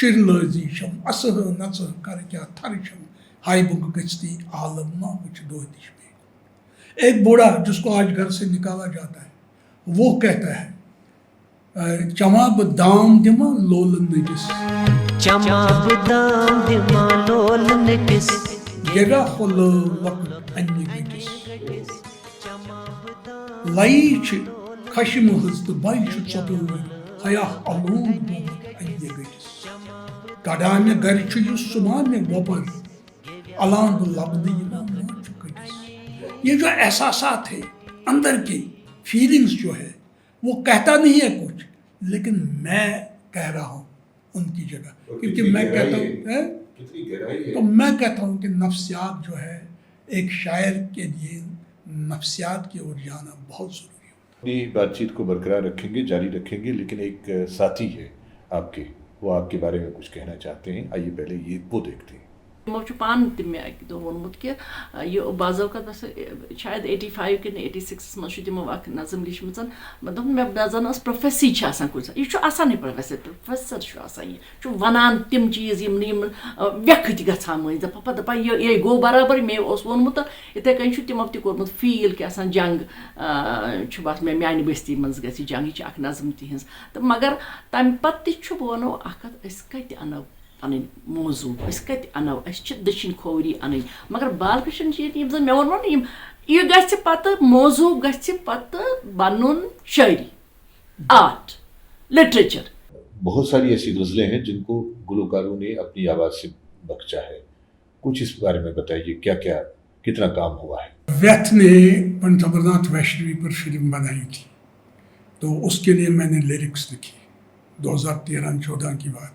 شرلازی شم اسہ نچہ کر کیا تھرشم ہائی بک گچتی عالم نہ کچھ دودش میں. ایک بوڑھا جس کو آج گھر سے نکالا جاتا ہے وہ کہتا ہے چما بدام دما لول نجس چما بدام دما لول نجس جگہ خل لک انہ گٹس لائی چھ خشم ہز تو بائی چھ ژۄپٲرۍ حیا علوم گوٚمُت انہ گٹس کڑان مے گھر چھ یہ سمان مے وۄپر الان بہ لبنہ یوان موچ کٹس. یہ جو احساسات ہے اندر کی فیلنگز جو ہے وہ کہتا نہیں ہے کچھ لیکن میں کہہ رہا ہوں ان کی جگہ, کیونکہ میں کہتا ہوں تو میں کہتا ہوں کہ نفسیات جو ہے ایک شاعر کے لیے نفسیات کی اور جانا بہت ضروری ہے. اپنی بات چیت کو برقرار رکھیں گے, جاری رکھیں گے, لیکن ایک ساتھی ہے آپ کے, وہ آپ کے بارے میں کچھ کہنا چاہتے ہیں. آئیے پہلے یہ وہ دیکھتے ہیں. تمو پان تہ مے اکہ دہ وونمت کہ یہ بعض اوقات بس شاید 85 کن 86 من تمو اخ نظم لیچمژ دپ مے زن اس پروفیسی آسان کُنہِ ساتہٕ یہ آسان پروفیسر آسان یہ ونان تم چیز یم ویکھت گژھان مٔنٛزۍ دپان دپان یہ گوٚو برابر مے اوس ووٚنمُت یِتھے کٔنۍ چھُ تمو تہِ کوٚرمُت فیٖل کہ آسان جنگ چھُ بس مے میانہِ بستی منٛز گژھِ جنگ یہ چھِ اکھ نظم تہنٛز تہٕ مگر تمہِ پتہٕ تہِ چھُ بہٕ ونو اکھ کتھ أسۍ کتہِ انو پنٕنۍ موضوع أسۍ کتہِ انو أسۍ چھِ دٔچھِنۍ کھووری انٕنۍ مگر بالکرٛشن جی یم زن مےٚ ووٚنمو نہ یم یہ گژھِ پتہٕ موضوع گژھِ پتہٕ بنُن شاعری آرٹ لٹریچر. بہت ساری ایسی غزلیں ہیں جن کو گلوکاروں نے اپنی آواز سے بخشا ہے, کچھ اس بارے میں بتائیے کیا کیا کتنا کام ہوا ہے. ویتھ نے پنڈت امرناتھ ویشنوی پر فلم بنائی تھی تو اس کے لیے میں نے لیرکس لکھی 2013-14 کی بات.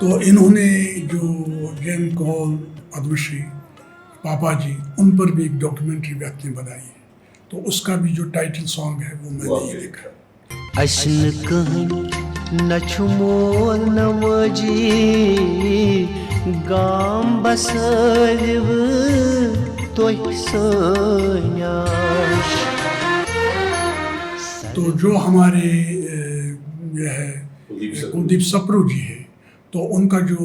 تو انہوں نے جو جیم کول پدمشری پاپا جی ان پر بھی ایک ڈاکیومنٹری ویت نے بنائی ہے تو اس کا بھی جو ٹائٹل سانگ ہے وہ میں نے یہ لکھا. اشن کہیں نہ چھمول نہ مجی گام بسلو تو سنیاش. تو جو ہمارے یہ ہے کلدیپ سپرو جی ہے تو ان کا جو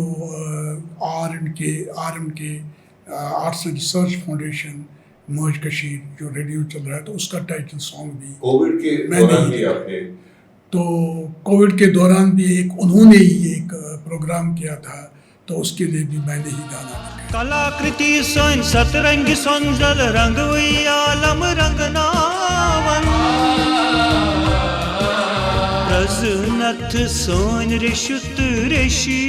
آر این کے آرٹس اینڈ ریسرچ فاؤنڈیشن موج کشیر جو ریڈیو چل رہا ہے تو اس کا ٹائٹل سانگ بھی میں نے تو کووڈ کے دوران بھی ایک انہوں نے ہی ایک پروگرام کیا تھا تو اس کے لیے بھی میں نے ہی گانا لکھا. کلاکرتی سن سترنگ سندر رنگ وی عالم رنگ ناون رزنت سن رشت ریشی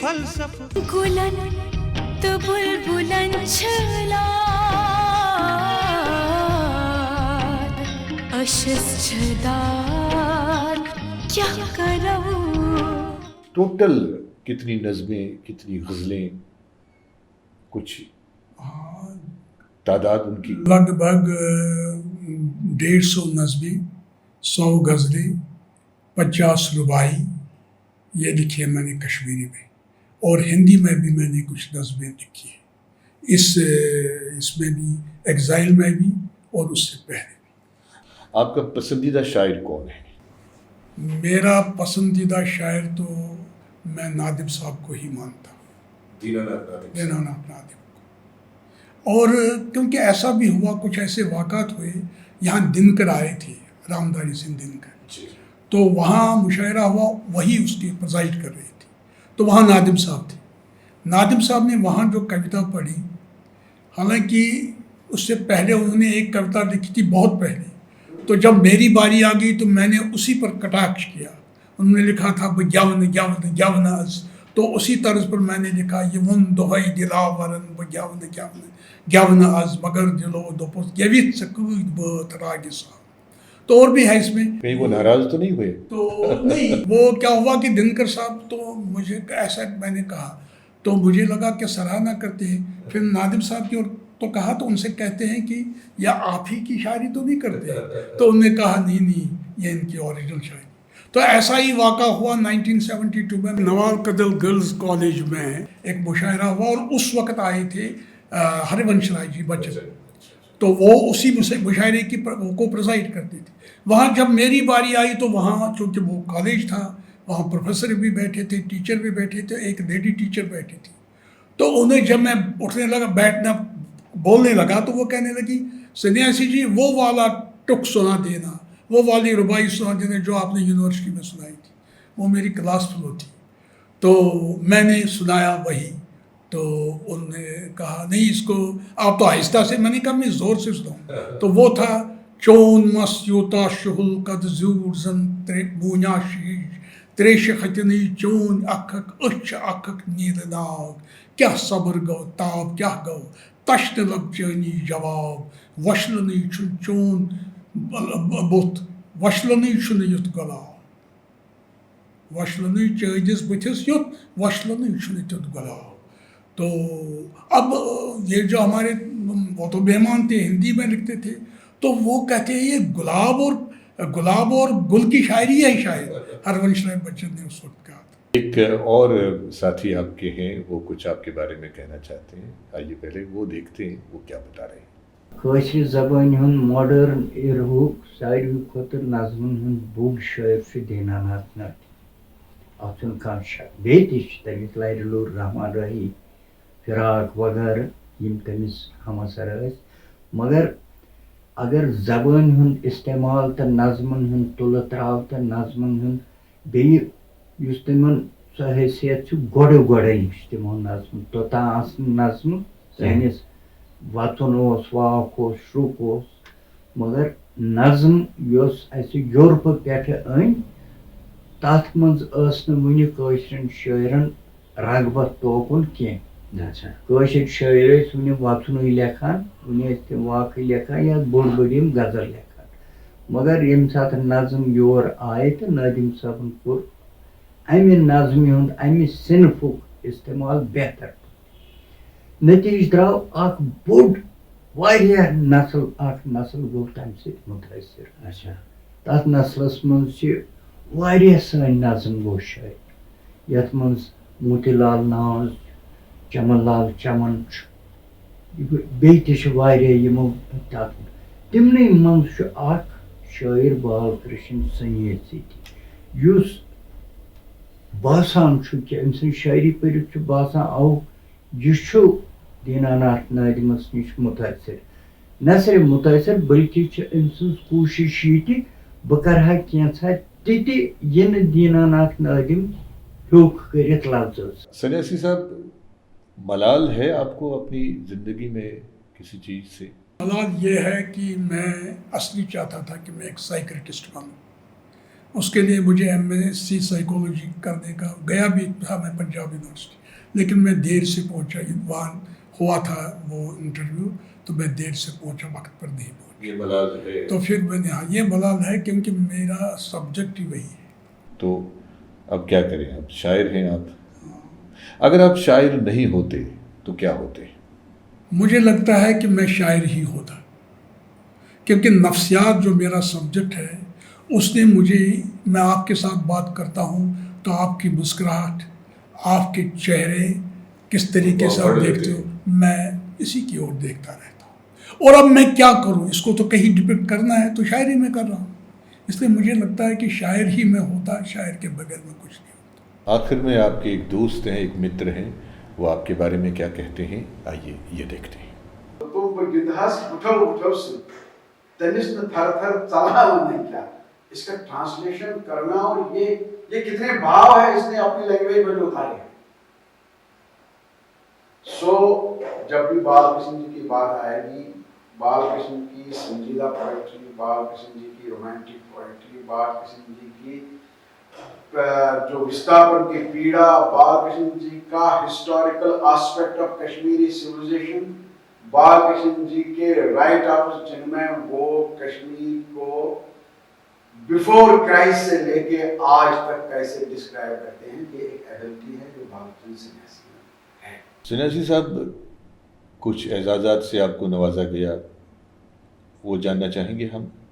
فلسفہ گلن تو بلبلن چھلا اشس چھدار کیا کروں. ٹوٹل کتنی نظمیں, کتنی غزلیں, کچھ تعداد ان کی؟ لگ بھگ 150 نظمیں, 100 غزلیں, 50 رباعی یہ لکھی ہے میں نے کشمیری میں, اور ہندی میں بھی میں نے کچھ نظمیں لکھی ہیں اس میں بھی ایگزائل میں بھی اور اس سے پہلے بھی. آپ کا پسندیدہ شاعر کون ہے؟ میرا پسندیدہ شاعر تو میں نادم صاحب کو ہی مانتا ہوں, دیناناتھ نادم کو. اور کیونکہ ایسا بھی ہوا, کچھ ایسے واقعات ہوئے, یہاں دنکر آئے تھے, رامداری سنگھ دنکر, تو وہاں مشاعرہ ہوا, وہی اس کی پرزائڈ کر رہے تھے, تو وہاں نادم صاحب تھے. نادم صاحب نے وہاں جو کویتا پڑھی, حالانکہ اس سے پہلے انہوں نے ایک کویتا لکھی تھی بہت پہلے, تو جب میری باری آ گئی تو میں نے اسی پر کٹاکش کیا. انہوں نے لکھا تھا گیون از, تو اسی طرز پر میں نے لکھا یہ ون دہائی دلاورن گیون از مگر دلو دوپس گیوت سکوت بات راگ صاحب. تو اور بھی ہے اس میں. کہیں وہ ناراض تو نہیں ہوئے؟ تو نہیں, وہ کیا ہوا کہ دنکر صاحب تو مجھے ایسا میں نے کہا تو مجھے لگا کہ سراہنا کرتے ہیں, پھر نادم صاحب کی اور تو کہا تو ان سے کہتے ہیں کہ یا آپ ہی کی شاعری تو نہیں کرتے, تو انہوں نے کہا نہیں یہ ان کی اوریجنل شاعری. تو ایسا ہی واقعہ ہوا 1972 میں نوال قدل گرلز کالج میں ایک مشاعرہ ہوا، اور اس وقت آئے تھے ہریونش رائے جی بچن، تو وہ اسی مشاعرے کی کو پرزائڈ کرتے تھے. وہاں جب میری باری آئی تو وہاں چونکہ وہ کالج تھا، وہاں پروفیسر بھی بیٹھے تھے، ٹیچر بھی بیٹھے تھے، ایک لیڈی ٹیچر بیٹھی تھی. تو انہیں جب میں اٹھنے لگا، بیٹھنا بولنے لگا، تو وہ کہنے لگی سنیاسی جی وہ والا ٹک سنا دینا، وہ والی ربائی سنا دینا جو آپ نے یونیورسٹی میں سنائی تھی. وہ میری کلاس فلو تھی، تو میں نے سنایا وہی. تو انہوں نے کہا نہیں اس کو آپ تو آہستہ سے، میں نے کہا میں زور سے سناؤں. تو وہ تھا چون مس یوتا شہل قد زور زن بونیا شیش تریش ختنی چون اکھک اچھ اکھک نیل ناگ کیا صبر گو تاب کیا گو تشن لگ چانی جواب وشلنی چھن چون بت وشلنی چھن یت گلاب وشلنی چٲنِس بٕتھِس یُتھ وشلنی چھُنہٕ تیُتھ گۄلاب. تو اب یہ جو ہمارے وہ تو بہمان تھے، ہندی میں لکھتے تھے، تو وہ کہتے ہیں یہ گلاب اور گل کی شاعری ہے شاید ہرونش رائے بچن نے اس وقت کہا تھا. ایک اور ساتھی آپ کے ہیں، وہ کچھ آپ کے بارے میں کہنا چاہتے ہیں. آئیے پہلے وہ دیکھتے ہیں وہ کیا بتا رہے ہیں. کٲشِر زبانہِ ہُنٛد ماڈٲرٕن ایرہُک ساروی کھۄتہٕ نظمن ہُنٛد بوٚڑ شٲعر چھُ دیٖناناتھ ناٹی. اَتھ چھُنہٕ کانٛہہ شک. بیٚیہِ تہِ چھِ تٔمِس لرِ لوٗر رحمان راہی، فراق وغیرہ یِم تٔمِس ہمسر ٲسۍ. مگر اگر زبٲنۍ ہُنٛد استعمال تہٕ نظمن ہُنٛد تُلہٕ ترٛاو تہٕ نظمن ہُنٛد بیٚیہِ یُس تِمن سۄ حیثیت چھُ گۄڈَے چھُ تِمو نظم توٚتام آسہٕ نہٕ نظمہٕ سٲنِس وَژُن اوس واکھ اوس شرُک اوس، مگر نظم یۄس اَسہِ یوٗرپہٕ پٮ۪ٹھٕ أنۍ تَتھ منٛز ٲس نہٕ وُنہِ کٲشرٮ۪ن شٲعرن رغبت توکُن کینٛہہ. کٲشِر شٲعر ٲسۍ وُنہِ وَژُنُے لیکھان، وُنہِ ٲسۍ تِم واقعہٕ لیکھان یا بوٚڑ بٔڑ یِم غزل لیکھان. مگر ییٚمہِ ساتہٕ نظم یور آیہِ تہٕ نٲدِم صٲبن کوٚر اَمہِ نظمہِ ہُنٛد اَمہِ صنفُک استعمال بہتر. نتیٖجہٕ درٛاو اکھ بوٚڑ واریاہ اکھ نسل گوٚو تَمہِ سۭتۍ مُتٲثر. تَتھ نسلس منٛز چھِ واریاہ سٲنۍ نظم گوٚو شٲعر، یتھ منٛز موتی لال ناز، چمن لال چمن چھُ، بیٚیہِ تہِ چھِ واریاہ یِمو تَتھ. تِمنٕے منٛز چھُ اکھ شٲعر بال کرشن سنیاسی یُس باسان چھُ کہِ أمۍ سٕنٛز شٲعری پٔرِتھ چھُ باسان اَوٕ یہِ چھُ دیٖناناتھ نٲدِمس نِش مُتٲثر. نہ صرف مُتٲثر بٔلکہِ چھِ أمۍ سٕنٛز کوٗشِش یہِ تہِ بہٕ کرٕ ہا کینٛژھا تِتہِ یہِ نہٕ دیٖناناتھ نٲدِم ہیوٚکھ کٔرِتھ لفظو. سنیاسی صاحب، ملال ہے آپ کو اپنی زندگی میں کسی چیز سے؟ ملال یہ ہے کہ میں اصلی چاہتا تھا کہ میں ایک سائیکریٹسٹ بنوں. اس کے لیے مجھے MSc سائیکولوجی کرنے کا گیا بھی تھا میں پنجاب یونیورسٹی، لیکن میں دیر سے پہنچا. وہاں ہوا تھا وہ انٹرویو، تو میں دیر سے پہنچا، وقت پر نہیں پہنچا. یہ ملال ہے؟ تو پھر میں نے یہ ملال ہے کیونکہ میرا سبجیکٹ ہی وہی ہے. تو اب کیا کریں، اب شاعر ہیں آپ. اگر آپ شاعر نہیں ہوتے تو کیا ہوتے؟ مجھے لگتا ہے کہ میں شاعر ہی ہوتا، کیونکہ نفسیات جو میرا سبجیکٹ ہے اس نے مجھے، میں آپ کے ساتھ بات کرتا ہوں تو آپ کی مسکراہٹ، آپ کے چہرے کس طریقے سے آپ دیکھتے ہو، میں اسی کی اور دیکھتا رہتا ہوں. اور اب میں کیا کروں، اس کو تو کہیں ڈپکٹ کرنا ہے تو شاعری میں کر رہا ہوں. اس لیے مجھے لگتا ہے کہ شاعر ہی میں ہوتا، شاعر کے بغیر میں کچھ نہیں ہوتا. آخر میں آپ کے ایک دوست ہیں، ایک متر ہیں، وہ آپ کے بارے میں کیا کہتے ہیں، آئیے یہ دیکھتے ہیں. اس کا ٹرانسلیشن کرنا اور یہ کتنے بھاؤ ہے اس نے اپنی لینگویج میں جو اتارے. جب بھی بال کرشن جی کی بات آئے گی، بال کرشن کی سنجیدہ پوئٹری، بال کرشن جی کی رومانٹک پوئٹری، بال کرشن جی کی جو وستاپن کی پیڑا، بال کرشن جی کا historical aspect of Kashmiri civilization, Bal Krishan ji کے رائٹ آپس جن میں وہ کشمیر کو بیفور کرائسٹ سے لے کے آج تک کیسے ڈسکرائب کرتے ہیں، یہ ایک ایبلٹی ہے جو بال کرشن سنیاسی میں ہے. سنیاسی صاحب، کچھ اعزازات سے آپ کو نوازا گیا، وہ جاننا چاہیں گے ہم.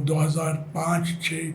2005-06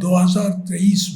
2023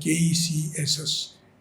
KECSS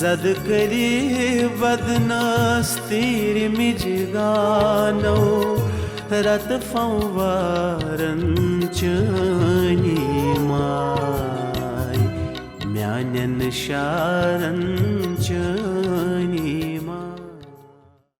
زد کری بدنس تیر مجگانو رت فوارن چانی مائی میانن شارن